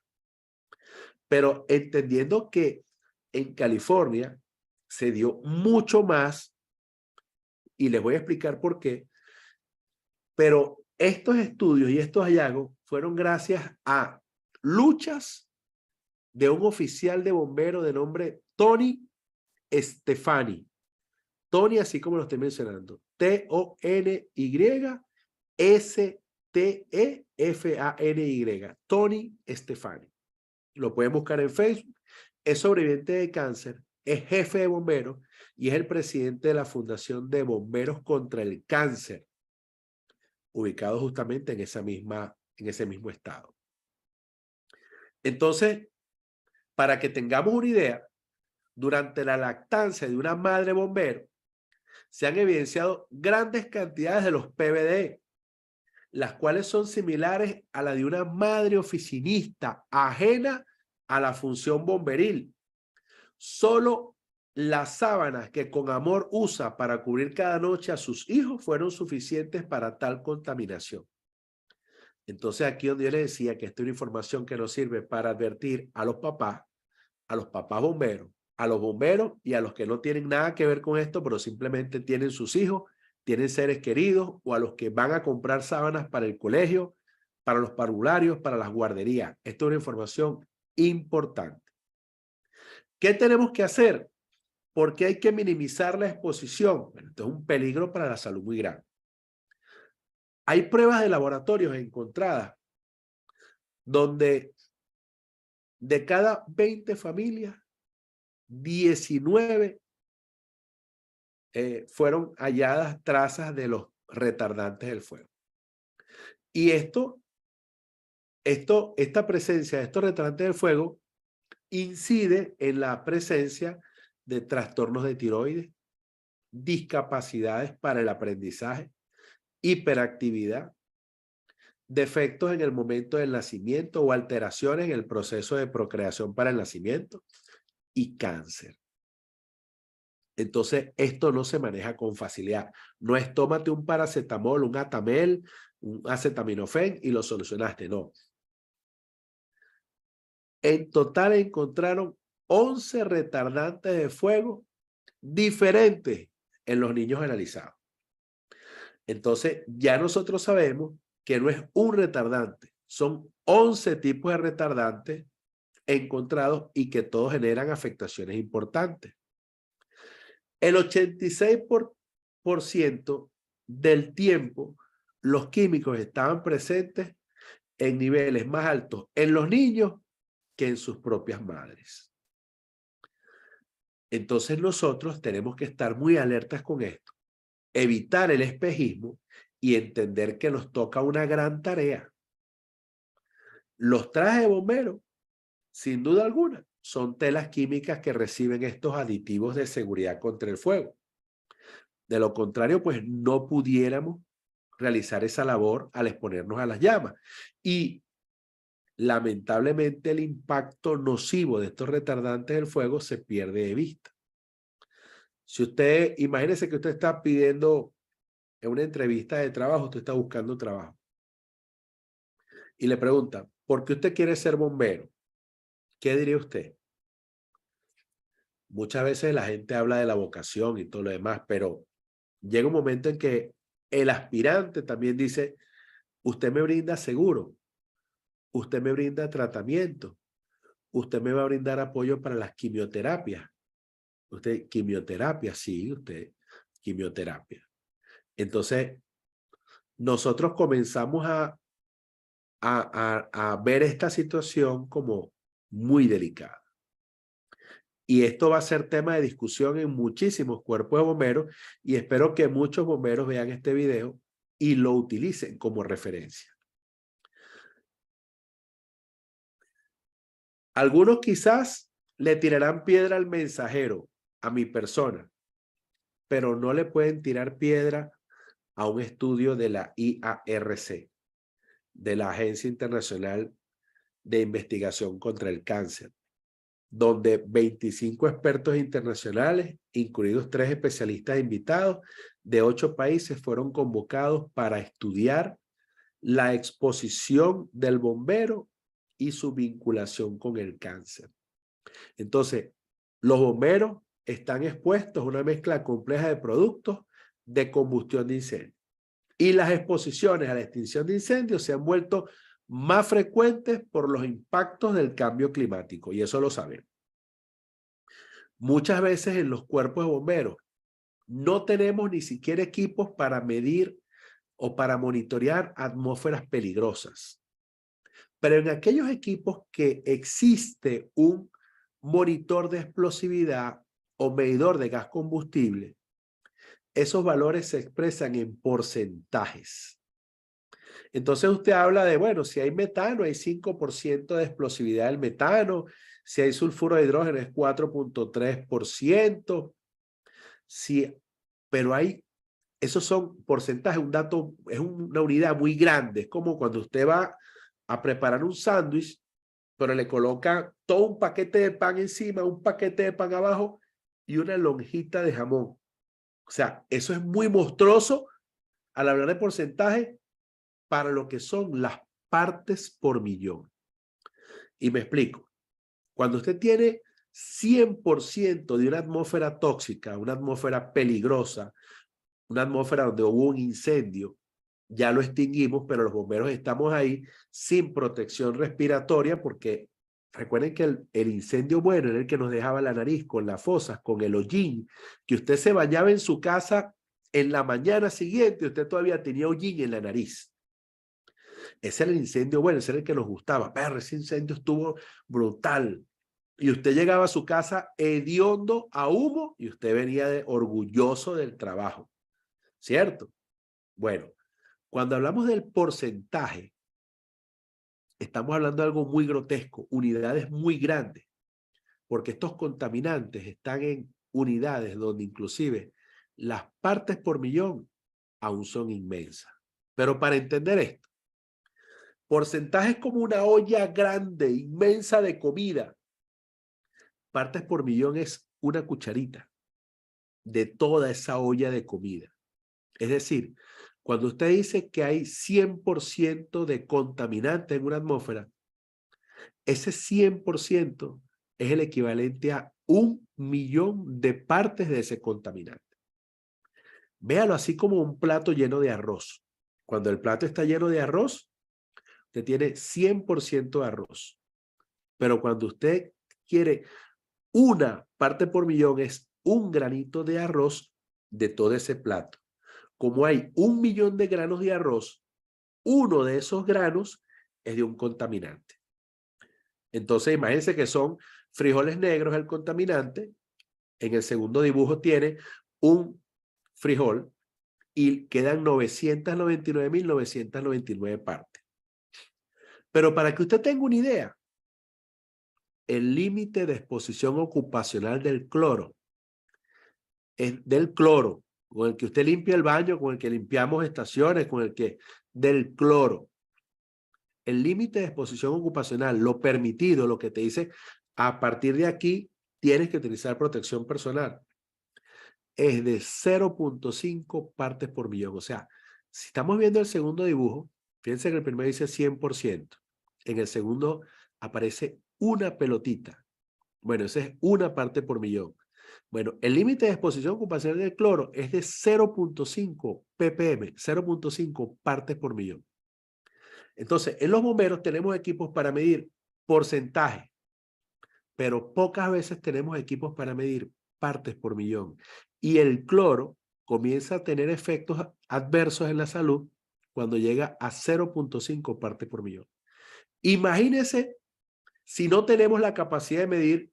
Pero entendiendo que en California se dio mucho más, y les voy a explicar por qué, pero estos estudios y estos hallazgos fueron gracias a luchas de un oficial de bombero de nombre Tony Stefani. Tony, así como lo estoy mencionando, Tony-Stefany, Tony Stefani. Lo pueden buscar en Facebook. Es sobreviviente de cáncer, es jefe de bomberos y es el presidente de la Fundación de Bomberos contra el Cáncer, ubicado justamente en ese mismo estado. Entonces, para que tengamos una idea, durante la lactancia de una madre bombero, se han evidenciado grandes cantidades de los PBD, las cuales son similares a la de una madre oficinista ajena a la función bomberil. Solo las sábanas que con amor usa para cubrir cada noche a sus hijos fueron suficientes para tal contaminación. Entonces aquí donde yo les decía que esta es una información que nos sirve para advertir a los papás bomberos, a los bomberos y a los que no tienen nada que ver con esto, pero simplemente tienen sus hijos, tienen seres queridos, o a los que van a comprar sábanas para el colegio, para los parvularios, para las guarderías. Esto es una información importante. ¿Qué tenemos que hacer? Porque hay que minimizar la exposición. Bueno, esto es un peligro para la salud muy grande. Hay pruebas de laboratorios encontradas donde de cada 20 familias, 19 fueron halladas trazas de los retardantes del fuego. Y esta presencia de estos retardantes del fuego incide en la presencia de trastornos de tiroides, discapacidades para el aprendizaje, hiperactividad, defectos en el momento del nacimiento o alteraciones en el proceso de procreación para el nacimiento y cáncer. Entonces, esto no se maneja con facilidad. No es tómate un paracetamol, un Atamel, un acetaminofén y lo solucionaste. No. En total encontraron 11 retardantes de fuego diferentes en los niños analizados. Entonces, ya nosotros sabemos que no es un retardante, son 11 tipos de retardantes encontrados y que todos generan afectaciones importantes. El 86% del tiempo, los químicos estaban presentes en niveles más altos en los niños que en sus propias madres. Entonces nosotros tenemos que estar muy alertas con esto, evitar el espejismo y entender que nos toca una gran tarea. Los trajes de bomberos, sin duda alguna, son telas químicas que reciben estos aditivos de seguridad contra el fuego. De lo contrario, pues no pudiéramos realizar esa labor al exponernos a las llamas. Y lamentablemente el impacto nocivo de estos retardantes del fuego se pierde de vista. Si usted, imagínese que usted está pidiendo en una entrevista de trabajo, usted está buscando trabajo. Y le pregunta, ¿por qué usted quiere ser bombero? ¿Qué diría usted? Muchas veces la gente habla de la vocación y todo lo demás, pero llega un momento en que el aspirante también dice, usted me brinda seguro, usted me brinda tratamiento, usted me va a brindar apoyo para las quimioterapias. Usted, quimioterapia, sí, usted, quimioterapia. Entonces, nosotros comenzamos a ver esta situación como muy delicada. Y esto va a ser tema de discusión en muchísimos cuerpos de bomberos y espero que muchos bomberos vean este video y lo utilicen como referencia. Algunos quizás le tirarán piedra al mensajero, a mi persona, pero no le pueden tirar piedra a un estudio de la IARC, de la Agencia Internacional de Investigación contra el Cáncer, donde 25 expertos internacionales, incluidos 3 especialistas invitados de 8 países, fueron convocados para estudiar la exposición del bombero y su vinculación con el cáncer. Entonces, los bomberos están expuestos a una mezcla compleja de productos de combustión de incendio. Y las exposiciones a la extinción de incendios se han vuelto más frecuentes por los impactos del cambio climático, y eso lo sabemos. Muchas veces en los cuerpos de bomberos no tenemos ni siquiera equipos para medir o para monitorear atmósferas peligrosas. Pero en aquellos equipos que existe un monitor de explosividad o medidor de gas combustible, esos valores se expresan en porcentajes. Entonces usted habla de, bueno, si hay metano, hay 5% de explosividad del metano, si hay sulfuro de hidrógeno es 4.3%, pero esos son porcentajes, un dato, es una unidad muy grande, es como cuando usted va a preparar un sándwich, pero le coloca todo un paquete de pan encima, un paquete de pan abajo, y una lonjita de jamón. O sea, eso es muy monstruoso al hablar de porcentaje para lo que son las partes por millón. Y me explico. Cuando usted tiene 100% de una atmósfera tóxica, una atmósfera peligrosa, una atmósfera donde hubo un incendio, ya lo extinguimos, pero los bomberos estamos ahí sin protección respiratoria porque recuerden que el incendio bueno era el que nos dejaba la nariz con las fosas, con el hollín, que usted se bañaba en su casa en la mañana siguiente, usted todavía tenía hollín en la nariz. Ese era el incendio bueno, ese era el que nos gustaba. Pero ese incendio estuvo brutal. Y usted llegaba a su casa hediondo a humo y usted venía orgulloso del trabajo. ¿Cierto? Bueno, cuando hablamos del porcentaje, estamos hablando de algo muy grotesco, unidades muy grandes, porque estos contaminantes están en unidades donde inclusive las partes por millón aún son inmensas. Pero para entender esto, porcentaje es como una olla grande, inmensa de comida. Partes por millón es una cucharita de toda esa olla de comida. Es decir, cuando usted dice que hay 100% de contaminante en una atmósfera, ese 100% es el equivalente a 1.000.000 de partes de ese contaminante. Véalo así como un plato lleno de arroz. Cuando el plato está lleno de arroz, usted tiene 100% de arroz. Pero cuando usted quiere una parte por millón, es un granito de arroz de todo ese plato. Como hay 1.000.000 de granos de arroz, uno de esos granos es de un contaminante. Entonces, imagínense que son frijoles negros el contaminante. En el segundo dibujo tiene un frijol y quedan 999.999 partes. Pero para que usted tenga una idea, el límite de exposición ocupacional del cloro, con el que usted limpia el baño, con el que limpiamos estaciones, del cloro. El límite de exposición ocupacional, lo permitido, lo que te dice, a partir de aquí tienes que utilizar protección personal, es de 0.5 partes por millón. O sea, si estamos viendo el segundo dibujo, fíjense que el primero dice 100%. En el segundo aparece una pelotita. Bueno, esa es una parte por millón. Bueno, el límite de exposición ocupacional del cloro es de 0.5 ppm, 0.5 partes por millón. Entonces, en los bomberos tenemos equipos para medir porcentaje, pero pocas veces tenemos equipos para medir partes por millón. Y el cloro comienza a tener efectos adversos en la salud cuando llega a 0.5 partes por millón. Imagínense si no tenemos la capacidad de medir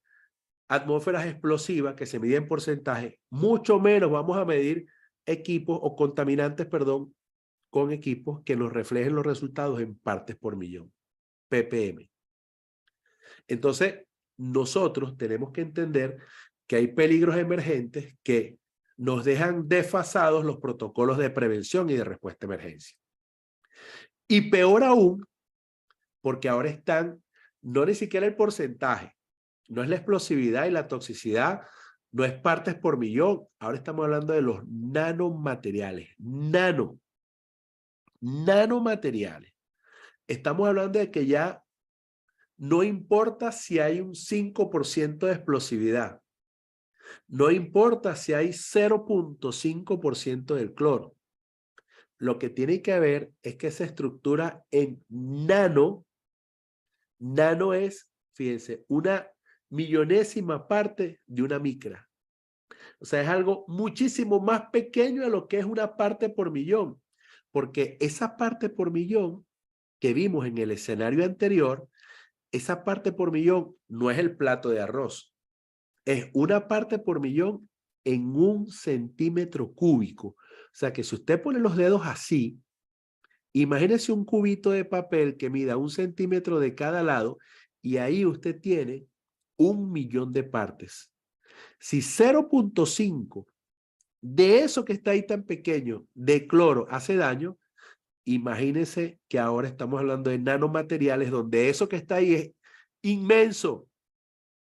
atmósferas explosivas que se miden en porcentaje, mucho menos vamos a medir equipos o contaminantes, perdón, con equipos que nos reflejen los resultados en partes por millón, ppm. Entonces, nosotros tenemos que entender que hay peligros emergentes que nos dejan desfasados los protocolos de prevención y de respuesta a emergencia. Y peor aún, porque ahora están, no ni siquiera el porcentaje, no es la explosividad y la toxicidad, no es partes por millón, ahora estamos hablando de los nanomateriales, nanomateriales. Estamos hablando de que ya no importa si hay un 5% de explosividad, no importa si hay 0.5% del cloro. Lo que tiene que haber es que se estructura en nano. Nano es, fíjense, una millonésima parte de una micra. O sea, es algo muchísimo más pequeño de lo que es una parte por millón. Porque esa parte por millón que vimos en el escenario anterior, esa parte por millón no es el plato de arroz. Es una parte por millón en 1 centímetro cúbico. O sea que si usted pone los dedos así, imagínese un cubito de papel que mida 1 centímetro de cada lado y ahí usted tiene 1.000.000 de partes. Si 0.5 de eso que está ahí tan pequeño de cloro hace daño, imagínese que ahora estamos hablando de nanomateriales donde eso que está ahí es inmenso.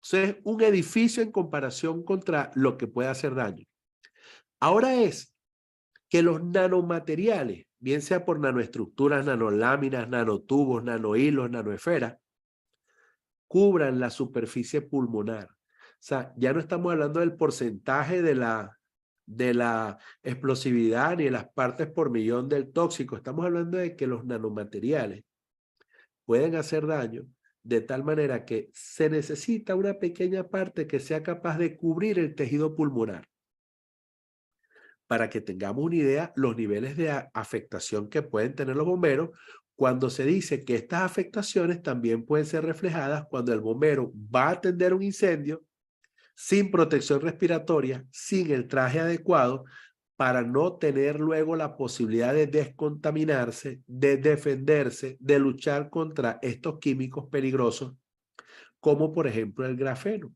Entonces, un edificio en comparación contra lo que puede hacer daño. Ahora es que los nanomateriales, bien sea por nanoestructuras, nanoláminas, nanotubos, nanohilos, nanoesferas, cubran la superficie pulmonar. O sea, ya no estamos hablando del porcentaje de la explosividad ni de las partes por millón del tóxico. Estamos hablando de que los nanomateriales pueden hacer daño de tal manera que se necesita una pequeña parte que sea capaz de cubrir el tejido pulmonar. Para que tengamos una idea, los niveles de afectación que pueden tener los bomberos, cuando se dice que estas afectaciones también pueden ser reflejadas cuando el bombero va a atender un incendio sin protección respiratoria, sin el traje adecuado, para no tener luego la posibilidad de descontaminarse, de defenderse, de luchar contra estos químicos peligrosos, como por ejemplo el grafeno.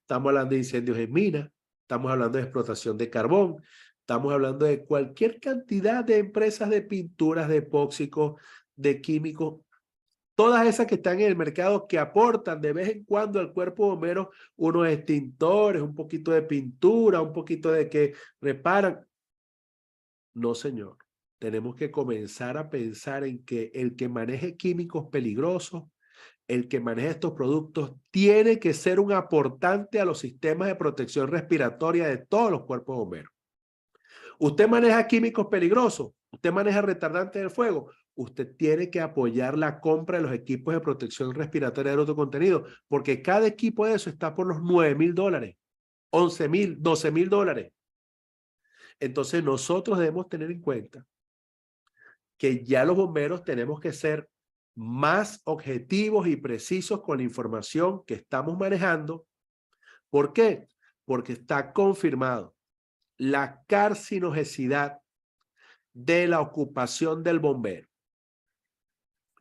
Estamos hablando de incendios en minas, estamos hablando de explotación de carbón, estamos hablando de cualquier cantidad de empresas de pinturas, de epóxicos, de químicos, todas esas que están en el mercado que aportan de vez en cuando al cuerpo bombero unos extintores, un poquito de pintura, un poquito de que reparan. No, señor. Tenemos que comenzar a pensar en que el que maneje químicos peligrosos, el que maneje estos productos, tiene que ser un aportante a los sistemas de protección respiratoria de todos los cuerpos bomberos. Usted maneja químicos peligrosos, usted maneja retardantes del fuego, usted tiene que apoyar la compra de los equipos de protección respiratoria de alto contenido, porque cada equipo de eso está por los $9,000, $11,000, $12,000. Entonces nosotros debemos tener en cuenta que ya los bomberos tenemos que ser más objetivos y precisos con la información que estamos manejando. ¿Por qué? Porque está confirmado la carcinogenicidad de la ocupación del bombero.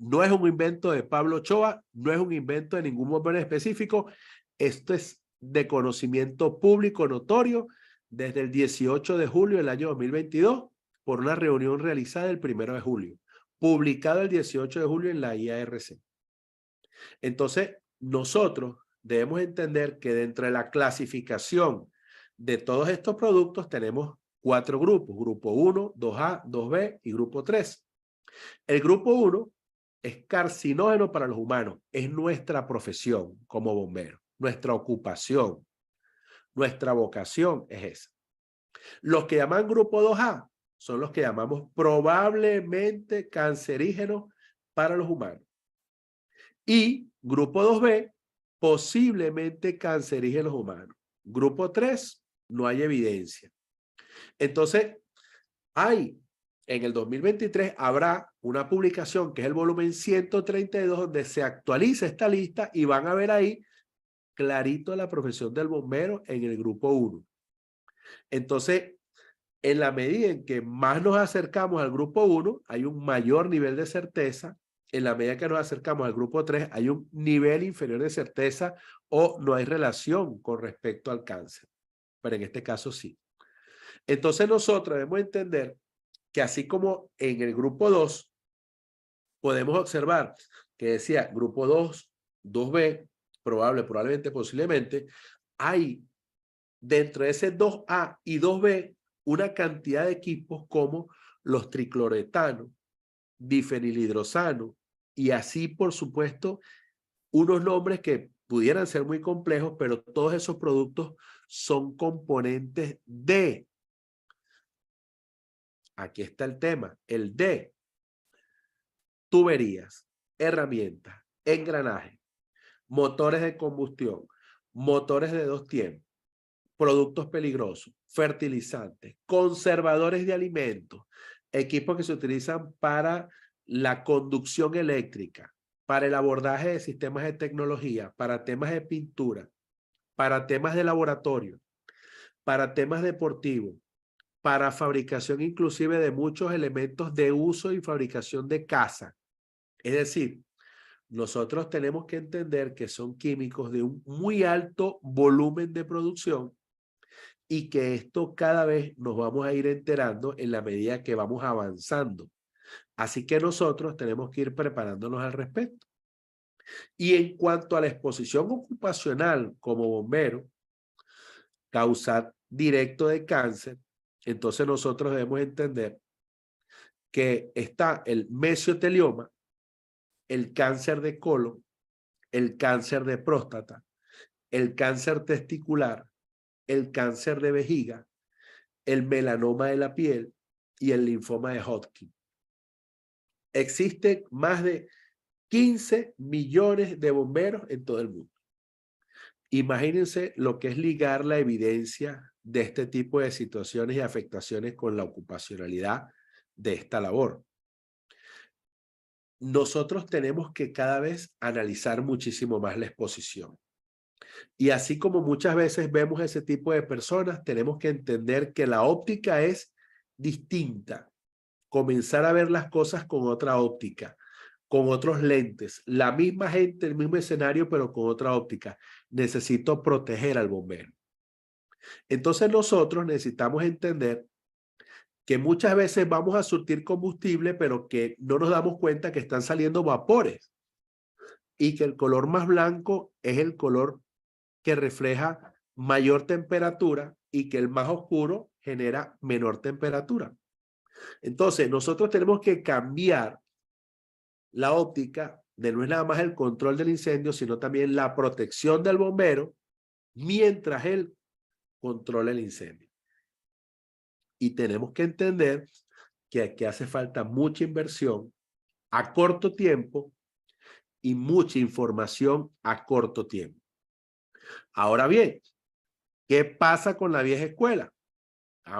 No es un invento de Pablo Ochoa, no es un invento de ningún bombero específico. Esto es de conocimiento público notorio desde el 18 de julio del año 2022 por una reunión realizada el 1 de julio, publicado el 18 de julio en la IARC. Entonces, nosotros debemos entender que dentro de la clasificación de todos estos productos tenemos 4 grupos, grupo 1, 2A, 2B y grupo 3. El grupo 1 es carcinógeno para los humanos, es nuestra profesión como bomberos, nuestra ocupación, nuestra vocación es esa. Los que llaman grupo 2A son los que llamamos probablemente cancerígenos para los humanos. Y grupo 2B, posiblemente cancerígenos humanos. Grupo 3, no hay evidencia. Entonces, en el 2023 habrá una publicación que es el volumen 132 donde se actualiza esta lista y van a ver ahí clarito la profesión del bombero en el grupo 1. Entonces, en la medida en que más nos acercamos al grupo 1, hay un mayor nivel de certeza. En la medida que nos acercamos al grupo 3, hay un nivel inferior de certeza o no hay relación con respecto al cáncer. Pero en este caso sí. Entonces nosotros debemos entender que así como en el grupo 2 podemos observar que decía grupo 2, 2B, probablemente, posiblemente, hay dentro de ese 2A y 2B una cantidad de equipos como los tricloretanos, difenilhidrosano y así, por supuesto, unos nombres que pudieran ser muy complejos, pero todos esos productos son componentes de, aquí está el tema, el de tuberías, herramientas, engranajes, motores de combustión, motores de 2 tiempos, productos peligrosos, fertilizantes, conservadores de alimentos, equipos que se utilizan para la conducción eléctrica, para el abordaje de sistemas de tecnología, para temas de pintura, para temas de laboratorio, para temas deportivos, para fabricación inclusive de muchos elementos de uso y fabricación de casa. Es decir, nosotros tenemos que entender que son químicos de un muy alto volumen de producción y que esto cada vez nos vamos a ir enterando en la medida que vamos avanzando. Así que nosotros tenemos que ir preparándonos al respecto. Y en cuanto a la exposición ocupacional como bombero, causa directo de cáncer, entonces nosotros debemos entender que está el mesotelioma, el cáncer de colon, el cáncer de próstata, el cáncer testicular, el cáncer de vejiga, el melanoma de la piel y el linfoma de Hodgkin. Existen más de 15 millones de bomberos en todo el mundo. Imagínense lo que es ligar la evidencia de este tipo de situaciones y afectaciones con la ocupacionalidad de esta labor. Nosotros tenemos que cada vez analizar muchísimo más la exposición. Y así como muchas veces vemos ese tipo de personas, tenemos que entender que la óptica es distinta. Comenzar a ver las cosas con otra óptica, con otros lentes. La misma gente, el mismo escenario, pero con otra óptica. Necesito proteger al bombero. Entonces nosotros necesitamos entender que muchas veces vamos a surtir combustible, pero que no nos damos cuenta que están saliendo vapores y que el color más blanco es el color que refleja mayor temperatura y que el más oscuro genera menor temperatura. Entonces, nosotros tenemos que cambiar la óptica de no es nada más el control del incendio, sino también la protección del bombero mientras él controla el incendio. Y tenemos que entender que aquí hace falta mucha inversión a corto tiempo y mucha información a corto tiempo. Ahora bien, ¿qué pasa con la vieja escuela?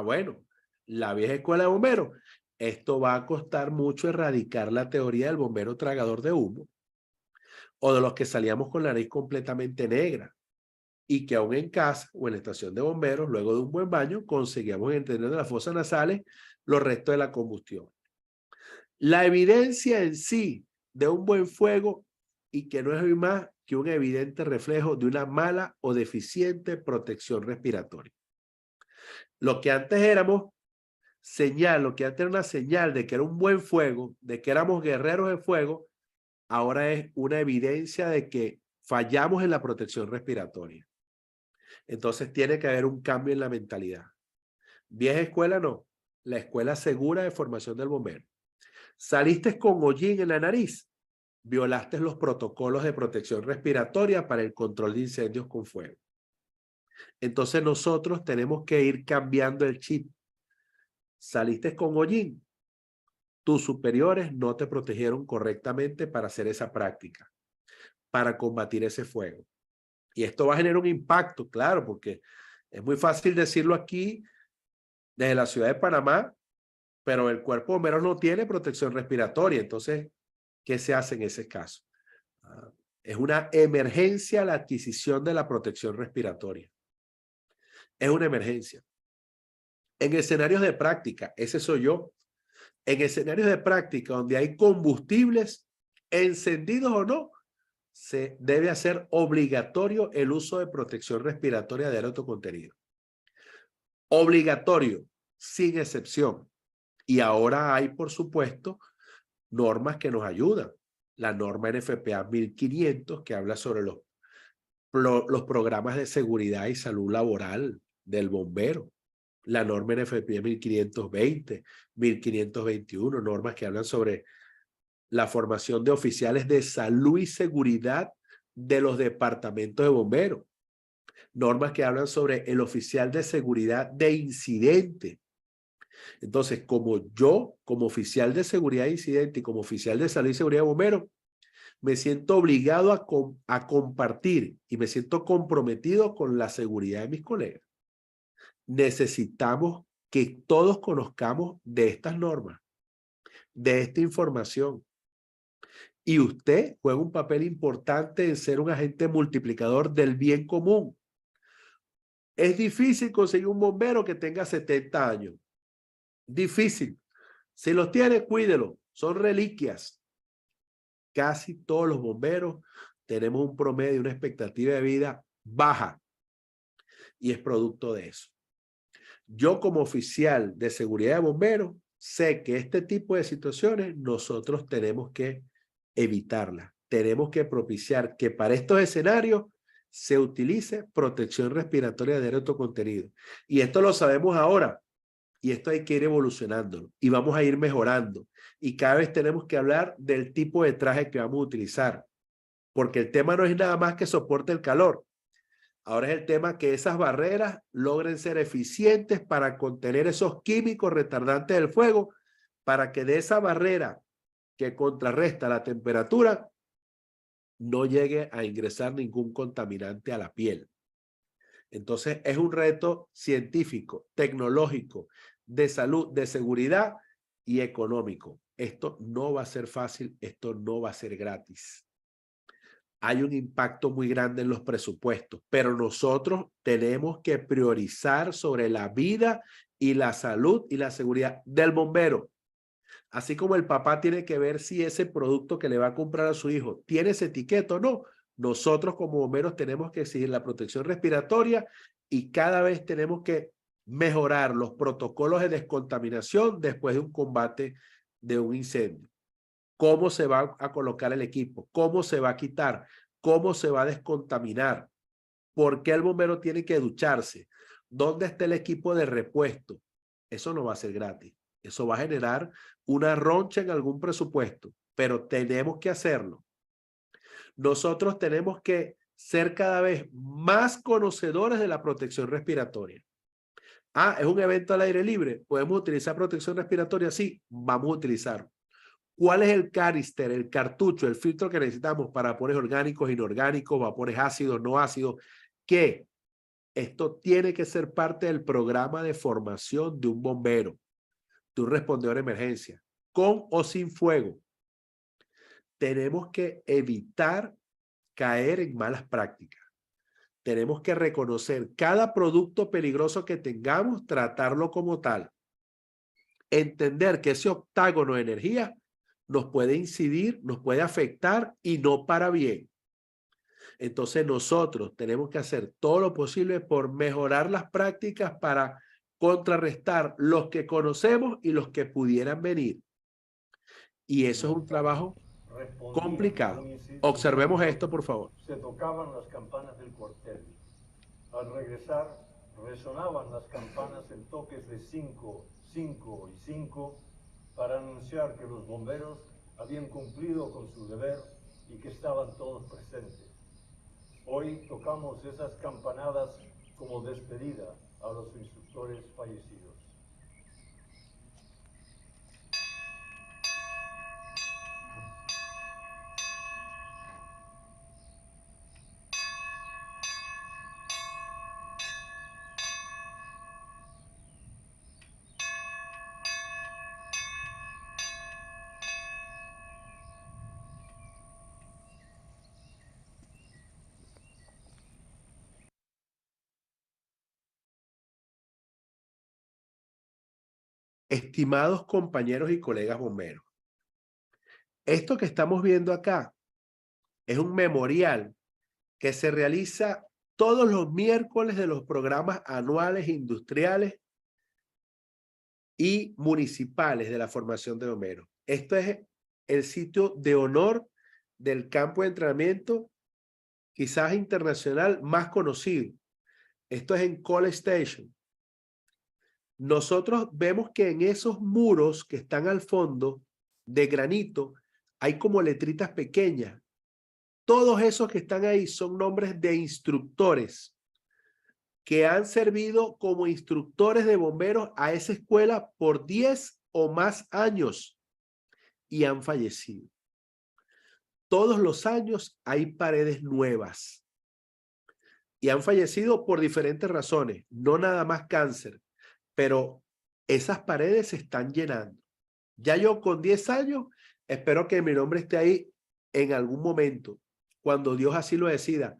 Bueno, la vieja escuela de bomberos. Esto va a costar mucho erradicar la teoría del bombero tragador de humo o de los que salíamos con la nariz completamente negra y que aún en casa o en la estación de bomberos, luego de un buen baño, conseguíamos entender de las fosas nasales los restos de la combustión. La evidencia en sí de un buen fuego y que no es más que un evidente reflejo de una mala o deficiente protección respiratoria. Lo que antes éramos señal, lo que antes era una señal de que era un buen fuego, de que éramos guerreros de fuego, ahora es una evidencia de que fallamos en la protección respiratoria. Entonces tiene que haber un cambio en la mentalidad. Vieja escuela no, la escuela segura de formación del bombero. Saliste con hollín en la nariz, violaste los protocolos de protección respiratoria para el control de incendios con fuego. Entonces nosotros tenemos que ir cambiando el chip. Saliste con hollín, tus superiores no te protegieron correctamente para hacer esa práctica, para combatir ese fuego. Y esto va a generar un impacto, claro, porque es muy fácil decirlo aquí desde la ciudad de Panamá, pero el cuerpo de bomberos no tiene protección respiratoria. Entonces, ¿qué se hace en ese caso? Es una emergencia la adquisición de la protección respiratoria. Es una emergencia. En escenarios de práctica, ese soy yo. En escenarios de práctica donde hay combustibles, encendidos o no, se debe hacer obligatorio el uso de protección respiratoria de alto contenido. Obligatorio, sin excepción. Y ahora hay, por supuesto, normas que nos ayudan. La norma NFPA 1500, que habla sobre los programas de seguridad y salud laboral del bombero. La norma NFPA 1520, 1521, normas que hablan sobre la formación de oficiales de salud y seguridad de los departamentos de bomberos. Normas que hablan sobre el oficial de seguridad de incidente. Entonces, como yo, como oficial de seguridad de incidente y como oficial de salud y seguridad de bomberos, me siento obligado a compartir y me siento comprometido con la seguridad de mis colegas. Necesitamos que todos conozcamos de estas normas, de esta información. Y usted juega un papel importante en ser un agente multiplicador del bien común. Es difícil conseguir un bombero que tenga 70 años. Difícil. Si los tiene, cuídelo. Son reliquias. Casi todos los bomberos tenemos un promedio, una expectativa de vida baja. Y es producto de eso. Yo como oficial de seguridad de bomberos sé que este tipo de situaciones nosotros tenemos que evitarlas. tenemos que propiciar que para estos escenarios se utilice protección respiratoria de alto contenido. Y esto lo sabemos ahora, y esto hay que ir evolucionándolo, y vamos a ir mejorando. Y cada vez tenemos que hablar del tipo de traje que vamos a utilizar, porque el tema no es nada más que soporte el calor. Ahora es el tema que esas barreras logren ser eficientes para contener esos químicos retardantes del fuego, para que de esa barrera que contrarresta la temperatura no llegue a ingresar ningún contaminante a la piel. Entonces es un reto científico, tecnológico, de salud, de seguridad y económico. Esto no va a ser fácil, esto no va a ser gratis. Hay un impacto muy grande en los presupuestos, pero nosotros tenemos que priorizar sobre la vida y la salud y la seguridad del bombero. Así como el papá tiene que ver si ese producto que le va a comprar a su hijo tiene esa etiqueta o no, nosotros como bomberos tenemos que exigir la protección respiratoria y cada vez tenemos que mejorar los protocolos de descontaminación después de un combate de un incendio. ¿Cómo se va a colocar el equipo? ¿Cómo se va a quitar? ¿Cómo se va a descontaminar? ¿Por qué el bombero tiene que ducharse? ¿Dónde está el equipo de repuesto? Eso no va a ser gratis. Eso va a generar una roncha en algún presupuesto, pero tenemos que hacerlo. Nosotros tenemos que ser cada vez más conocedores de la protección respiratoria. Ah, es un evento al aire libre. ¿Podemos utilizar protección respiratoria? Sí, vamos a utilizarlo. ¿Cuál es el canister, el cartucho, el filtro que necesitamos para vapores orgánicos, inorgánicos, vapores ácidos, no ácidos? ¿Qué? Esto tiene que ser parte del programa de formación de un bombero, de un respondedor de emergencia, con o sin fuego. Tenemos que evitar caer en malas prácticas. Tenemos que reconocer cada producto peligroso que tengamos, tratarlo como tal. Entender que ese octágono de energía nos puede incidir, nos puede afectar y no para bien. Entonces nosotros tenemos que hacer todo lo posible por mejorar las prácticas para contrarrestar los que conocemos y los que pudieran venir. Y eso es un trabajo complicado. Observemos esto, por favor. Se tocaban las campanas del cuartel. Al regresar, resonaban las campanas en toques de 5, 5 y 5 para anunciar que los bomberos habían cumplido con su deber y que estaban todos presentes. Hoy tocamos esas campanadas como despedida a los instructores fallecidos. Estimados compañeros y colegas bomberos, esto que estamos viendo acá es un memorial que se realiza todos los miércoles de los programas anuales industriales y municipales de la formación de bomberos. Esto es el sitio de honor del campo de entrenamiento quizás internacional más conocido. Esto es en College Station. Nosotros vemos que en esos muros que están al fondo de granito hay como letritas pequeñas. Todos esos que están ahí son nombres de instructores que han servido como instructores de bomberos a esa escuela por 10 o más años y han fallecido. Todos los años hay paredes nuevas y han fallecido por diferentes razones, no nada más cáncer, pero esas paredes se están llenando. Ya yo con 10 años espero que mi nombre esté ahí en algún momento, cuando Dios así lo decida,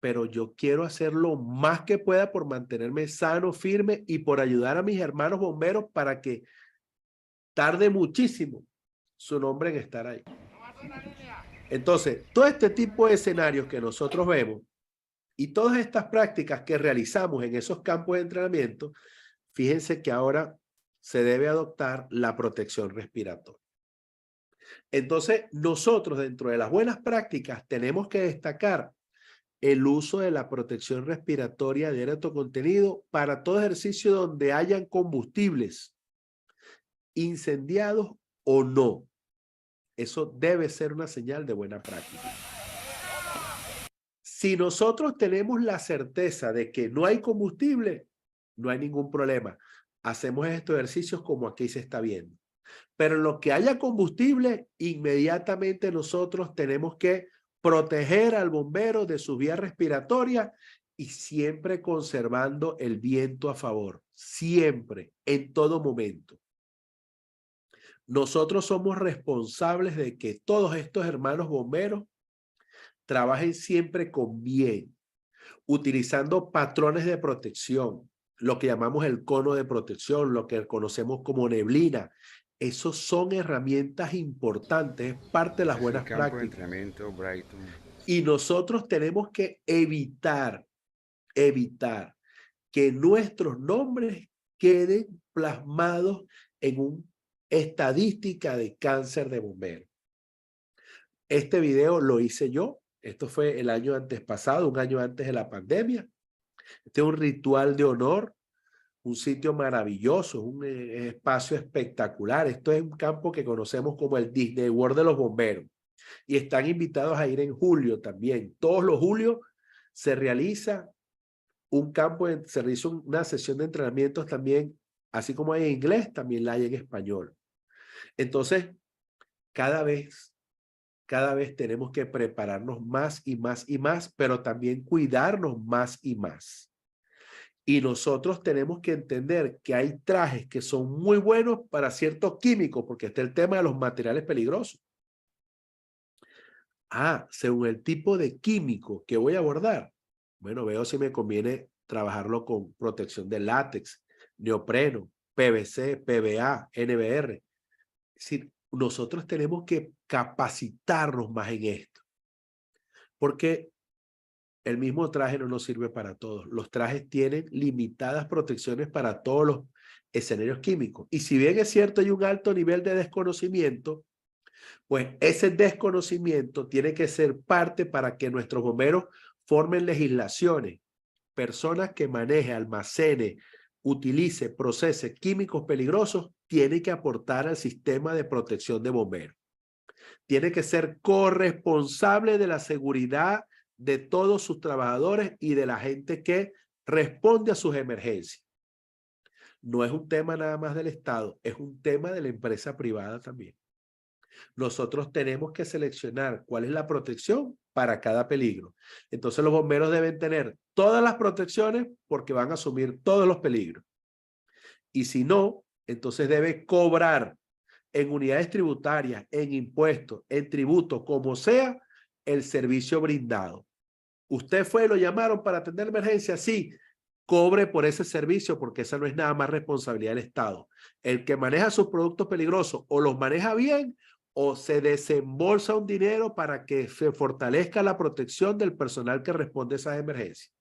pero yo quiero hacer lo más que pueda por mantenerme sano, firme y por ayudar a mis hermanos bomberos para que tarde muchísimo su nombre en estar ahí. Entonces, todo este tipo de escenarios que nosotros vemos y todas estas prácticas que realizamos en esos campos de entrenamiento, fíjense que ahora se debe adoptar la protección respiratoria. Entonces, nosotros dentro de las buenas prácticas tenemos que destacar el uso de la protección respiratoria de alto contenido para todo ejercicio donde hayan combustibles incendiados o no. Eso debe ser una señal de buena práctica. Si nosotros tenemos la certeza de que no hay combustible, no hay ningún problema. Hacemos estos ejercicios como aquí se está viendo. Pero en lo que haya combustible, inmediatamente nosotros tenemos que proteger al bombero de su vía respiratoria y siempre conservando el viento a favor. Siempre, en todo momento. Nosotros somos responsables de que todos estos hermanos bomberos trabajen siempre con bien, utilizando patrones de protección, lo que llamamos el cono de protección, lo que conocemos como neblina. Esos son herramientas importantes, es parte de las buenas prácticas. Y nosotros tenemos que evitar que nuestros nombres queden plasmados en una estadística de cáncer de bombero. Este video lo hice yo. Esto fue el año antes pasado, un año antes de la pandemia. Este es un ritual de honor, un sitio maravilloso, un espacio espectacular. Esto es un campo que conocemos como el Disney World de los bomberos. Y están invitados a ir en julio también. Todos los julios se realiza un campo, se realiza una sesión de entrenamientos también, así como hay en inglés, también la hay en español. Entonces, cada vez tenemos que prepararnos más y más y más, pero también cuidarnos más y más. Y nosotros tenemos que entender que hay trajes que son muy buenos para ciertos químicos, porque está el tema de los materiales peligrosos. Según el tipo de químico que voy a abordar, bueno, veo si me conviene trabajarlo con protección de látex, neopreno, PVC, PVA, NBR. Es decir, nosotros tenemos que capacitarnos más en esto, porque el mismo traje no nos sirve para todos. Los trajes tienen limitadas protecciones para todos los escenarios químicos. Y si bien es cierto, hay un alto nivel de desconocimiento, pues ese desconocimiento tiene que ser parte para que nuestros bomberos formen legislaciones. Personas que maneje, almacene, utilice, procese químicos peligrosos, tiene que aportar al sistema de protección de bomberos. Tiene que ser corresponsable de la seguridad de todos sus trabajadores y de la gente que responde a sus emergencias. No es un tema nada más del Estado, es un tema de la empresa privada también. Nosotros tenemos que seleccionar cuál es la protección para cada peligro. Entonces los bomberos deben tener todas las protecciones porque van a asumir todos los peligros. Y si no, entonces debe cobrar en unidades tributarias, en impuestos, en tributos, como sea, el servicio brindado. ¿Usted fue y lo llamaron para atender emergencia? Sí, cobre por ese servicio porque esa no es nada más responsabilidad del Estado. El que maneja sus productos peligrosos o los maneja bien o se desembolsa un dinero para que se fortalezca la protección del personal que responde a esas emergencias.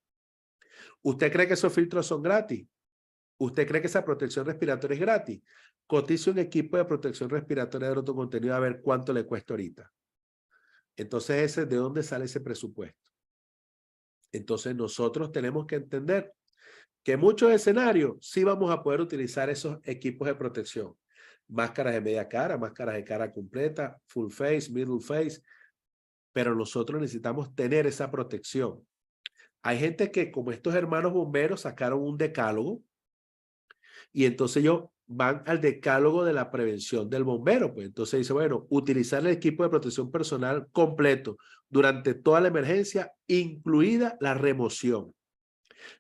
¿Usted cree que esos filtros son gratis? ¿Usted cree que esa protección respiratoria es gratis? Cotice un equipo de protección respiratoria de alto contenido a ver cuánto le cuesta ahorita. Entonces, ¿de dónde sale ese presupuesto? Entonces, nosotros tenemos que entender que en muchos escenarios sí vamos a poder utilizar esos equipos de protección. Máscaras de media cara, máscaras de cara completa, full face, middle face, pero nosotros necesitamos tener esa protección. Hay gente que, como estos hermanos bomberos, sacaron un decálogo y entonces ellos van al decálogo de la prevención del bombero. Pues entonces dice, bueno, utilizar el equipo de protección personal completo durante toda la emergencia, incluida la remoción.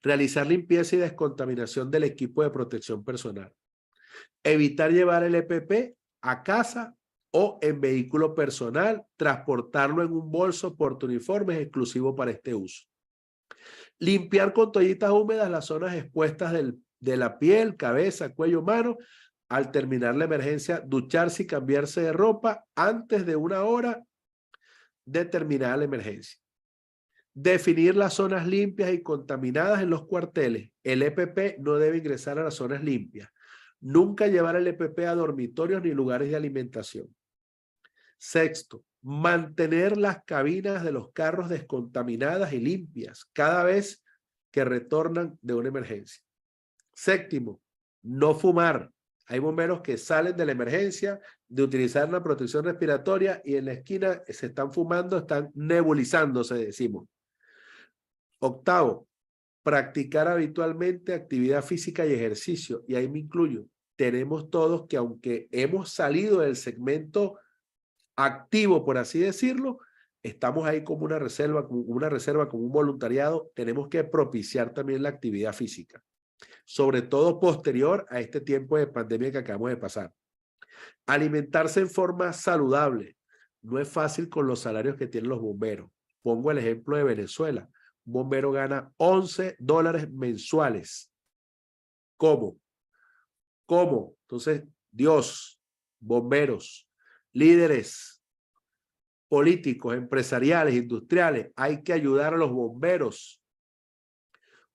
Realizar limpieza y descontaminación del equipo de protección personal. Evitar llevar el EPP a casa o en vehículo personal, transportarlo en un bolso portauniformes exclusivo para este uso. Limpiar con toallitas húmedas las zonas expuestas de la piel, cabeza, cuello, mano. Al terminar la emergencia, ducharse y cambiarse de ropa antes de 1 hora de terminar la emergencia. Definir las zonas limpias y contaminadas en los cuarteles. El EPP no debe ingresar a las zonas limpias. Nunca llevar el EPP a dormitorios ni lugares de alimentación. Sexto, mantener las cabinas de los carros descontaminadas y limpias cada vez que retornan de una emergencia. Séptimo, no fumar. Hay bomberos que salen de la emergencia de utilizar la protección respiratoria y en la esquina se están fumando, están nebulizándose, decimos. Octavo, practicar habitualmente actividad física y ejercicio. Y ahí me incluyo. Tenemos todos que, aunque hemos salido del segmento activo, por así decirlo, estamos ahí como una reserva, como un voluntariado. Tenemos que propiciar también la actividad física, sobre todo posterior a este tiempo de pandemia que acabamos de pasar. Alimentarse en forma saludable. No es fácil con los salarios que tienen los bomberos. Pongo el ejemplo de Venezuela. Un bombero gana $11 mensuales. ¿Cómo? ¿Cómo? Entonces, Dios, bomberos, líderes, políticos, empresariales, industriales, hay que ayudar a los bomberos.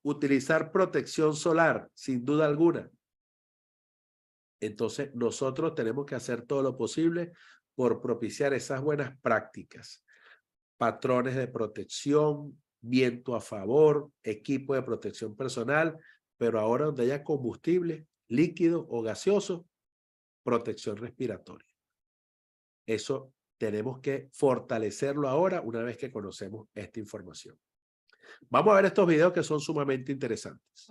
Utilizar protección solar, sin duda alguna. Entonces, nosotros tenemos que hacer todo lo posible por propiciar esas buenas prácticas. Patrones de protección, viento a favor, equipo de protección personal, pero ahora donde haya combustible, líquido o gaseoso, protección respiratoria. Eso tenemos que fortalecerlo ahora una vez que conocemos esta información. Vamos a ver estos videos que son sumamente interesantes.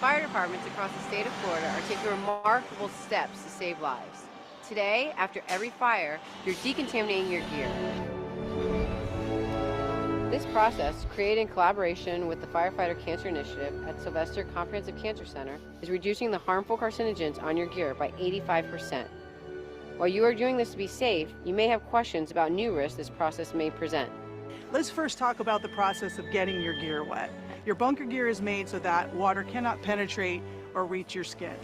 Fire departments across the state of Florida are taking remarkable steps to save lives. Today, after every fire, you're decontaminating your gear. This process, created in collaboration with the Firefighter Cancer Initiative at Sylvester Comprehensive Cancer Center, is reducing the harmful carcinogens on your gear by 85%. While you are doing this to be safe, you may have questions about new risks this process may present. Let's first talk about the process of getting your gear wet. Your bunker gear is made so that water cannot penetrate or reach your skin.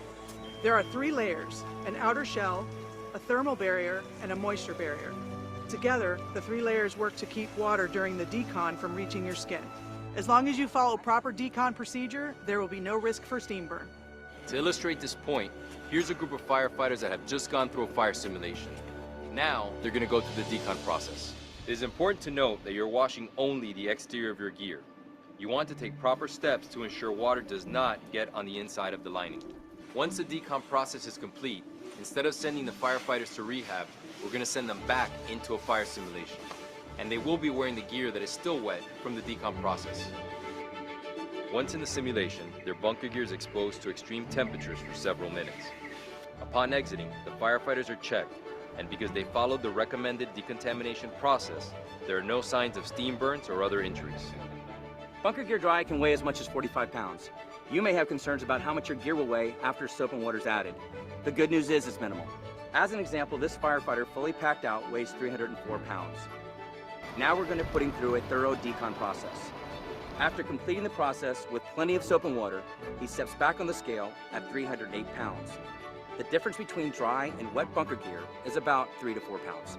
There are 3 layers: an outer shell, a thermal barrier, and a moisture barrier. Together, the 3 layers work to keep water during the decon from reaching your skin. As long as you follow proper decon procedure, there will be no risk for steam burn. To illustrate this point, here's a group of firefighters that have just gone through a fire simulation. Now, they're going to go through the decon process. It is important to note that you're washing only the exterior of your gear. You want to take proper steps to ensure water does not get on the inside of the lining. Once the decon process is complete, instead of sending the firefighters to rehab, we're going to send them back into a fire simulation. And they will be wearing the gear that is still wet from the decon process. Once in the simulation, their bunker gear is exposed to extreme temperatures for several minutes. Upon exiting, the firefighters are checked, and because they followed the recommended decontamination process, there are no signs of steam burns or other injuries. Bunker gear dry can weigh as much as 45 pounds. You may have concerns about how much your gear will weigh after soap and water is added. The good news is it's minimal. As an example, this firefighter fully packed out weighs 304 pounds. Now we're going to put him through a thorough decon process. After completing the process with plenty of soap and water, he steps back on the scale at 308 pounds. The difference between dry and wet bunker gear is about 3 to 4 pounds.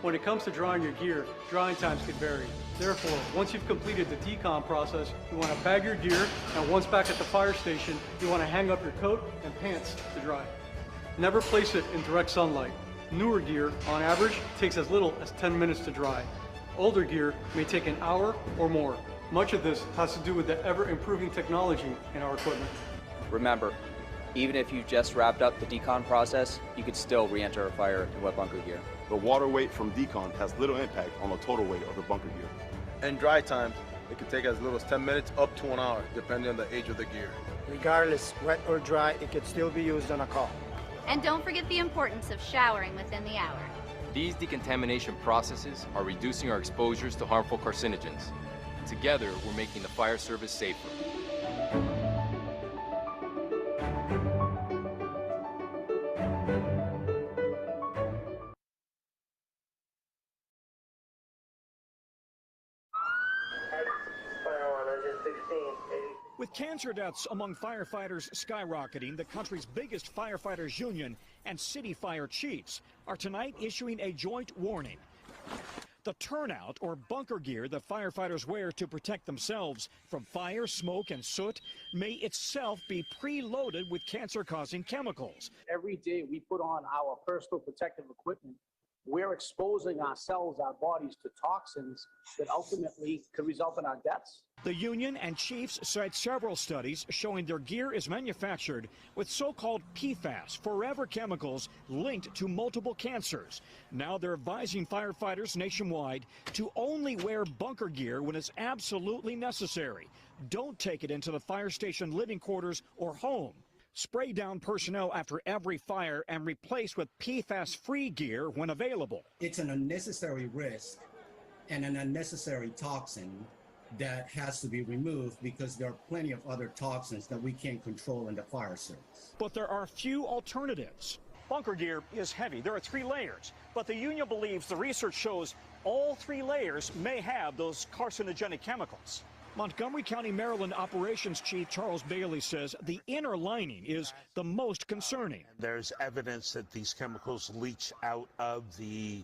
When it comes to drying your gear, drying times can vary. Therefore, once you've completed the decon process, you want to bag your gear, and once back at the fire station, you want to hang up your coat and pants to dry. Never place it in direct sunlight. Newer gear, on average, takes as little as 10 minutes to dry. Older gear may take an hour or more. Much of this has to do with the ever-improving technology in our equipment. Remember, even if you just wrapped up the decon process, you could still re-enter a fire in wet bunker gear. The water weight from decon has little impact on the total weight of the bunker gear. In dry times, it can take as little as 10 minutes up to an hour, depending on the age of the gear. Regardless, wet or dry, it can still be used on a call. And don't forget the importance of showering within the hour. These decontamination processes are reducing our exposures to harmful carcinogens. Together, we're making the fire service safer. With cancer deaths among firefighters skyrocketing, the country's biggest firefighters union and city fire chiefs are tonight issuing a joint warning. The turnout or bunker gear that firefighters wear to protect themselves from fire, smoke, and soot may itself be preloaded with cancer-causing chemicals. Every day we put on our personal protective equipment we're exposing ourselves, our bodies, to toxins that ultimately could result in our deaths. The union and chiefs cite several studies showing their gear is manufactured with so-called PFAS, forever chemicals linked to multiple cancers. Now they're advising firefighters nationwide to only wear bunker gear when it's absolutely necessary. Don't take it into the fire station living quarters or home. Spray down personnel after every fire and replace with PFAS-free gear when available. It's an unnecessary risk and an unnecessary toxin that has to be removed because there are plenty of other toxins that we can't control in the fire service. But there are few alternatives. Bunker gear is heavy. There are 3 layers, but the union believes the research shows all 3 layers may have those carcinogenic chemicals. Montgomery County, Maryland Operations Chief Charles Bailey says the inner lining is the most concerning. There's evidence that these chemicals leach out of the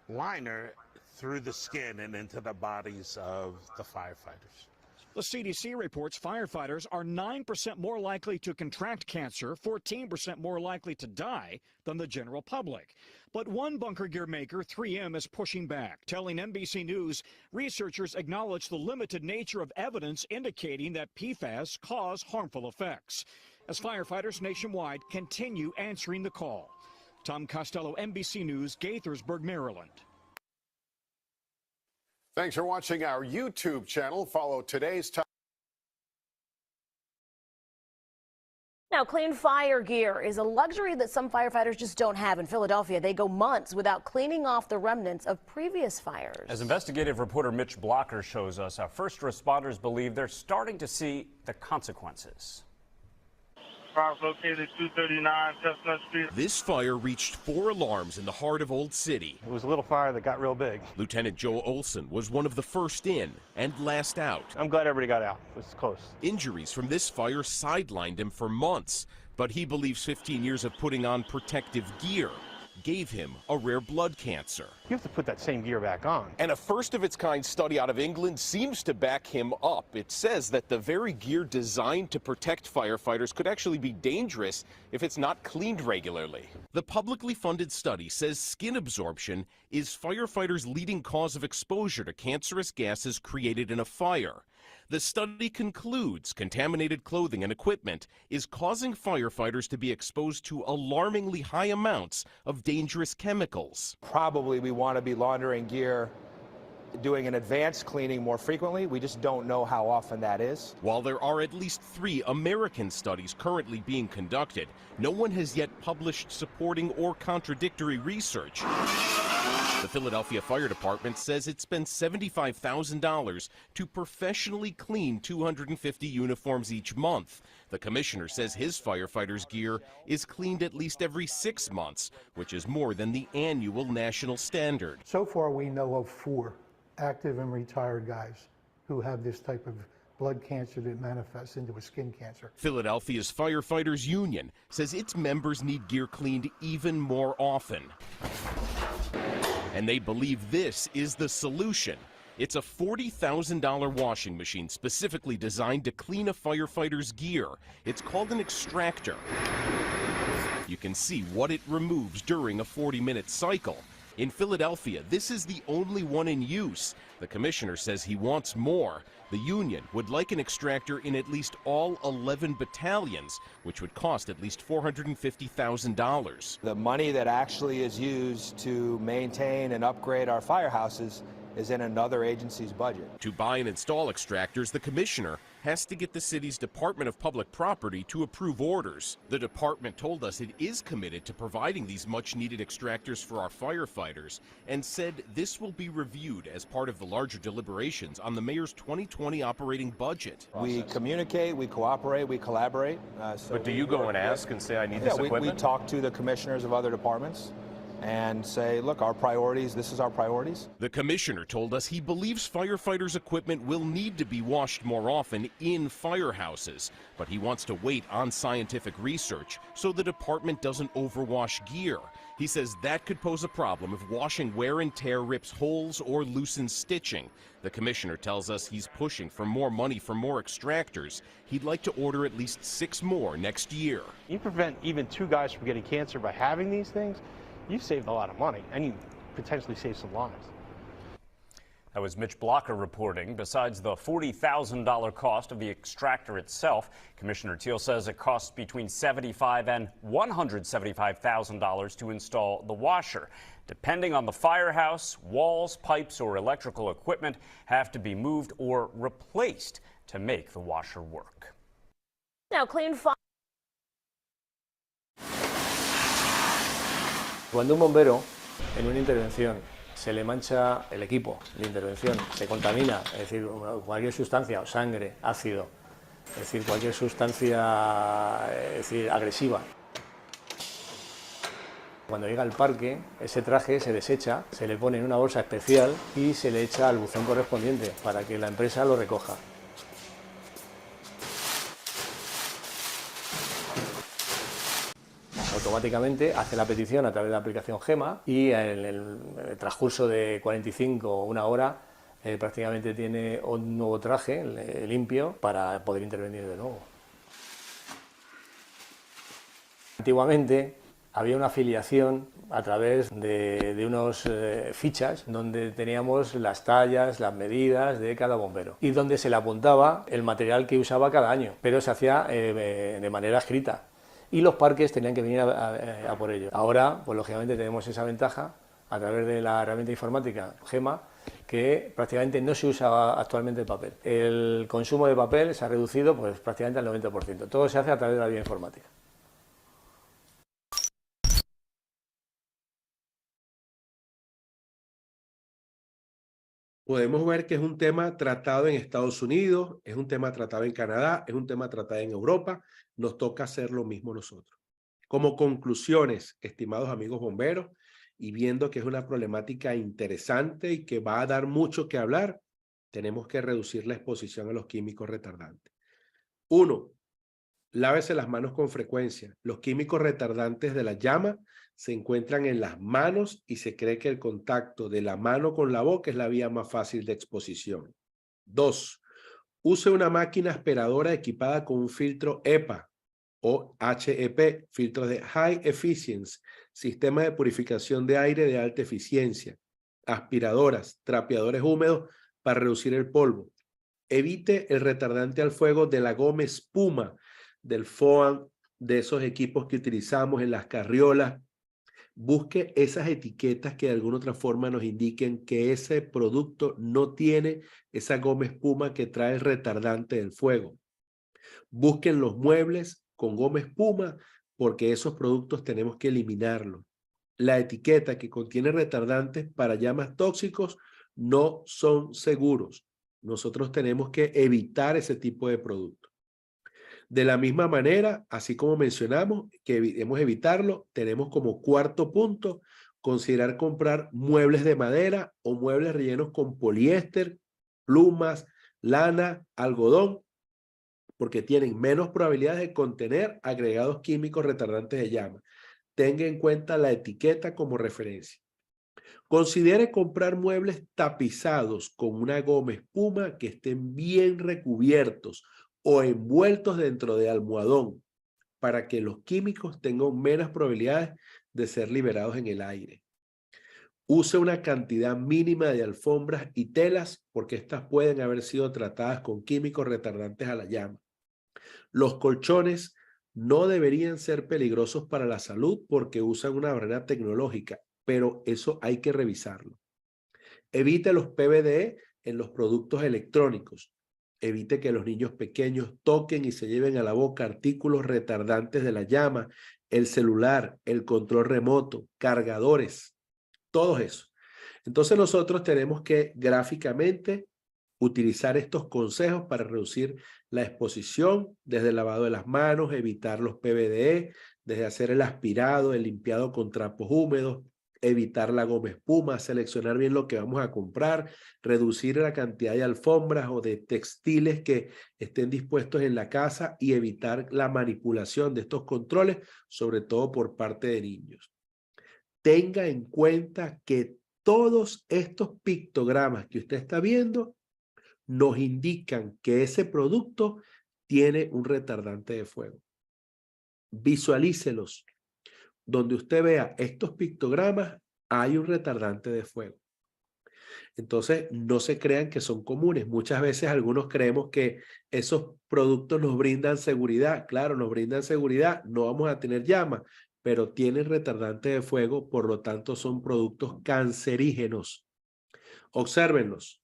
liner through the skin and into the bodies of the firefighters. The CDC reports firefighters are 9% more likely to contract cancer, 14% more likely to die than the general public. But one bunker gear maker, 3M, is pushing back, telling NBC News researchers acknowledge the limited nature of evidence indicating that PFAS cause harmful effects. As firefighters nationwide continue answering the call. Tom Costello, NBC News, Gaithersburg, Maryland. Thanks for watching our YouTube channel. Follow today's top. Now, clean fire gear is a luxury that some firefighters just don't have. In Philadelphia, they go months without cleaning off the remnants of previous fires. As investigative reporter Mitch Blocker shows us, our first responders believe they're starting to see the consequences. Located at 239 Chestnut Street. This fire reached 4 alarms in the heart of Old City. It was a little fire that got real big. Lieutenant Joe Olson was one of the first in and last out. I'm glad everybody got out. It was close. Injuries from this fire sidelined him for months, but he believes 15 years of putting on protective gear gave him a rare blood cancer. You have to put that same gear back on. And a first-of-its-kind study out of England seems to back him up. It says that the very gear designed to protect firefighters could actually be dangerous if it's not cleaned regularly. The publicly funded study says skin absorption is firefighters' leading cause of exposure to cancerous gases created in a fire. The study concludes contaminated clothing and equipment is causing firefighters to be exposed to alarmingly high amounts of dangerous chemicals. Probably we want to be laundering gear, doing an advanced cleaning more frequently. We just don't know how often that is. While there are at least 3 American studies currently being conducted, no one has yet published supporting or contradictory research. The Philadelphia Fire Department says it spends $75,000 to professionally clean 250 uniforms each month. The commissioner says his firefighters' gear is cleaned at least every 6 months, which is more than the annual national standard. So far, we know of 4 active and retired guys who have this type of blood cancer that manifests into a skin cancer. Philadelphia's Firefighters Union says its members need gear cleaned even more often. And they believe this is the solution. It's a $40,000 washing machine specifically designed to clean a firefighter's gear. It's called an extractor. You can see what it removes during a 40-minute cycle. In Philadelphia, this is the only one in use. The commissioner says he wants more. The union would like an extractor in at least all 11 battalions, which would cost at least $450,000. The money that actually is used to maintain and upgrade our firehouses is in another agency's budget. To buy and install extractors, the commissioner has to get the city's Department of Public Property to approve orders. The department told us it is committed to providing these much-needed extractors for our firefighters and said this will be reviewed as part of the larger deliberations on the mayor's 2020 operating budget. We communicate, we cooperate, we collaborate. But do you go and ask and say, I need this equipment? We talk to the commissioners of other departments and say, look, our priorities, this is our priorities. The commissioner told us he believes firefighters' equipment will need to be washed more often in firehouses, but he wants to wait on scientific research so the department doesn't overwash gear. He says that could pose a problem if washing wear and tear rips holes or loosens stitching. The commissioner tells us he's pushing for more money for more extractors. He'd like to order at least 6 more next year. You prevent even 2 guys from getting cancer by having these things. You've saved a lot of money, and potentially save some lives. That was Mitch Blocker reporting. Besides the $40,000 cost of the extractor itself, Commissioner Teal says it costs between $75,000 and $175,000 to install the washer. Depending on the firehouse, walls, pipes, or electrical equipment have to be moved or replaced to make the washer work. Now, clean fire. Cuando un bombero en una intervención se le mancha el equipo de intervención, se contamina, es decir, cualquier sustancia, o sangre, ácido, es decir, cualquier sustancia agresiva. Cuando llega al parque, ese traje se desecha, se le pone en una bolsa especial y se le echa al buzón correspondiente para que la empresa lo recoja. Automáticamente hace la petición a través de la aplicación GEMA y en el transcurso de 45 o una hora prácticamente tiene un nuevo traje limpio para poder intervenir de nuevo. Antiguamente había una afiliación a través de unos fichas donde teníamos las tallas, las medidas de cada bombero y donde se le apuntaba el material que usaba cada año, pero se hacía de manera escrita. Y los parques tenían que venir a por ello. Ahora, pues lógicamente tenemos esa ventaja a través de la herramienta informática GEMA, que prácticamente no se usa actualmente el papel. El consumo de papel se ha reducido pues prácticamente al 90%. Todo se hace a través de la vía informática. Podemos ver que es un tema tratado en Estados Unidos, es un tema tratado en Canadá, es un tema tratado en Europa. Nos toca hacer lo mismo nosotros. Como conclusiones, estimados amigos bomberos, y viendo que es una problemática interesante y que va a dar mucho que hablar, tenemos que reducir la exposición a los químicos retardantes. 1. Lávese las manos con frecuencia. Los químicos retardantes de la llama se encuentran en las manos y se cree que el contacto de la mano con la boca es la vía más fácil de exposición. 2. Use una máquina aspiradora equipada con un filtro EPA o HEP, filtros de High Efficiency, sistema de purificación de aire de alta eficiencia, aspiradoras, trapeadores húmedos para reducir el polvo. Evite el retardante al fuego de la goma espuma, del FOAM, de esos equipos que utilizamos en las carriolas. Busque esas etiquetas que de alguna otra forma nos indiquen que ese producto no tiene esa goma espuma que trae el retardante del fuego. Busquen los muebles con goma espuma porque esos productos tenemos que eliminarlos. La etiqueta que contiene retardantes para llamas tóxicos no son seguros. Nosotros tenemos que evitar ese tipo de productos. De la misma manera, así como mencionamos que debemos evitarlo, tenemos como cuarto punto considerar comprar muebles de madera o muebles rellenos con poliéster, plumas, lana, algodón, porque tienen menos probabilidades de contener agregados químicos retardantes de llama. Tenga en cuenta la etiqueta como referencia. Considere comprar muebles tapizados con una goma espuma que estén bien recubiertos o envueltos dentro de almohadón para que los químicos tengan menos probabilidades de ser liberados en el aire. Use una cantidad mínima de alfombras y telas porque estas pueden haber sido tratadas con químicos retardantes a la llama. Los colchones no deberían ser peligrosos para la salud porque usan una barrera tecnológica, pero eso hay que revisarlo. Evite los PVDE en los productos electrónicos. Evite que los niños pequeños toquen y se lleven a la boca artículos retardantes de la llama, el celular, el control remoto, cargadores, todo eso. Entonces nosotros tenemos que gráficamente utilizar estos consejos para reducir la exposición desde el lavado de las manos, evitar los PVDE, desde hacer el aspirado, el limpiado con trapos húmedos, evitar la goma espuma, seleccionar bien lo que vamos a comprar, reducir la cantidad de alfombras o de textiles que estén dispuestos en la casa y evitar la manipulación de estos controles, sobre todo por parte de niños. Tenga en cuenta que todos estos pictogramas que usted está viendo nos indican que ese producto tiene un retardante de fuego. Visualícelos. Donde usted vea estos pictogramas, hay un retardante de fuego. Entonces, no se crean que son comunes. Muchas veces algunos creemos que esos productos nos brindan seguridad. Claro, nos brindan seguridad, no vamos a tener llamas, pero tienen retardante de fuego, por lo tanto son productos cancerígenos. Obsérvenlos,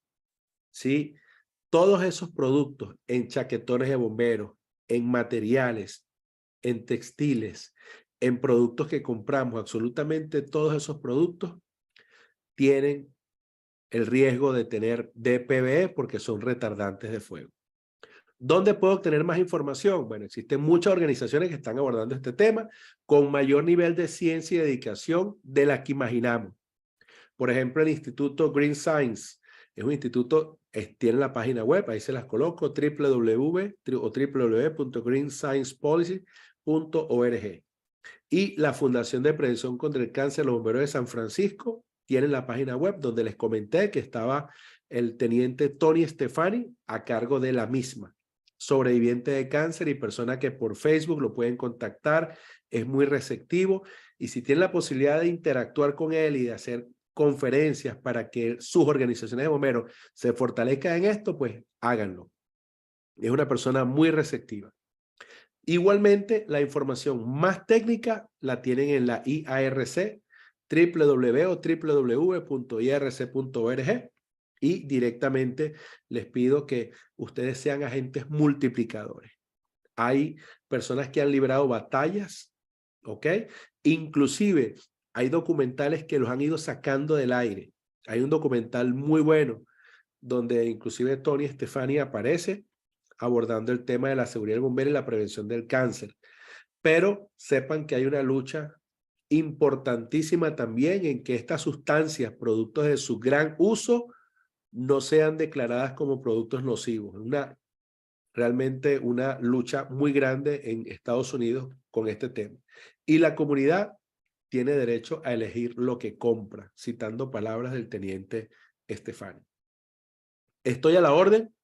¿sí? Todos esos productos en chaquetones de bomberos, en materiales, en textiles, en productos que compramos, absolutamente todos esos productos tienen el riesgo de tener DPBE porque son retardantes de fuego. ¿Dónde puedo obtener más información? Bueno, existen muchas organizaciones que están abordando este tema con mayor nivel de ciencia y dedicación de la que imaginamos. Por ejemplo, el Instituto Green Science es un instituto, tiene la página web, ahí se las coloco, www.greensciencepolicy.org. Y la Fundación de Prevención contra el Cáncer de los Bomberos de San Francisco tienen la página web donde les comenté que estaba el teniente Tony Stefani a cargo de la misma. Sobreviviente de cáncer y persona que por Facebook lo pueden contactar, es muy receptivo y si tienen la posibilidad de interactuar con él y de hacer conferencias para que sus organizaciones de bomberos se fortalezcan en esto, pues háganlo. Es una persona muy receptiva. Igualmente, la información más técnica la tienen en la IARC, www.irc.org y directamente les pido que ustedes sean agentes multiplicadores. Hay personas que han librado batallas, ¿ok? Inclusive hay documentales que los han ido sacando del aire. Hay un documental muy bueno donde inclusive Tony Stefani aparece abordando el tema de la seguridad del bombero y la prevención del cáncer. Pero sepan que hay una lucha importantísima también en que estas sustancias, productos de su gran uso, no sean declaradas como productos nocivos. Realmente una lucha muy grande en Estados Unidos con este tema. Y la comunidad tiene derecho a elegir lo que compra, citando palabras del teniente Stefani. Estoy a la orden.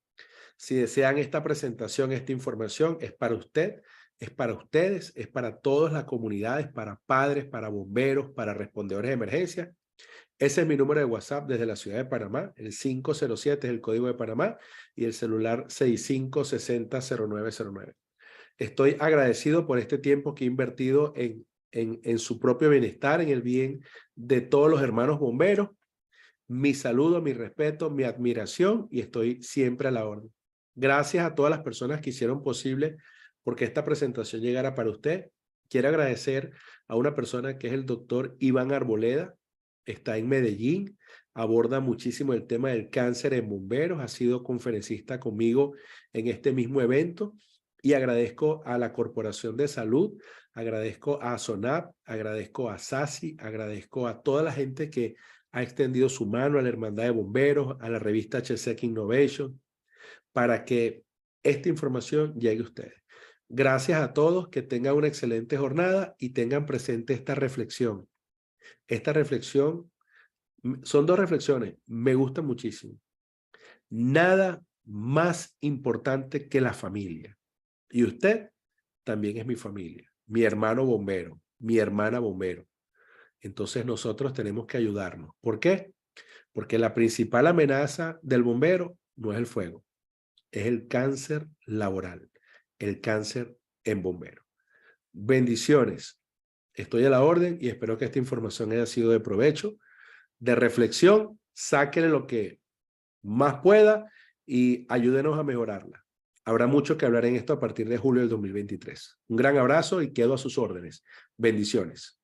Si desean esta presentación, esta información, es para usted, es para ustedes, es para todas las comunidades, para padres, para bomberos, para respondedores de emergencia. Ese es mi número de WhatsApp desde la ciudad de Panamá, el 507 es el código de Panamá y el celular 65600909. Estoy agradecido por este tiempo que he invertido en su propio bienestar, en el bien de todos los hermanos bomberos. Mi saludo, mi respeto, mi admiración y estoy siempre a la orden. Gracias a todas las personas que hicieron posible porque esta presentación llegara para usted. Quiero agradecer a una persona que es el doctor Iván Arboleda. Está en Medellín, aborda muchísimo el tema del cáncer en bomberos. Ha sido conferencista conmigo en este mismo evento. Y agradezco a la Corporación de Salud, agradezco a SONAP, agradezco a SASI, agradezco a toda la gente que ha extendido su mano a la Hermandad de Bomberos, a la revista HSEC Innovation, para que esta información llegue a ustedes. Gracias a todos, que tengan una excelente jornada y tengan presente esta reflexión. Esta reflexión, son dos reflexiones, me gusta muchísimo. Nada más importante que la familia. Y usted también es mi familia, mi hermano bombero, mi hermana bombero. Entonces nosotros tenemos que ayudarnos. ¿Por qué? Porque la principal amenaza del bombero no es el fuego, es el cáncer laboral, el cáncer en bombero. Bendiciones. Estoy a la orden y espero que esta información haya sido de provecho, de reflexión. Sáquenle lo que más pueda y ayúdenos a mejorarla. Habrá mucho que hablar en esto a partir de julio del 2023. Un gran abrazo y quedo a sus órdenes. Bendiciones.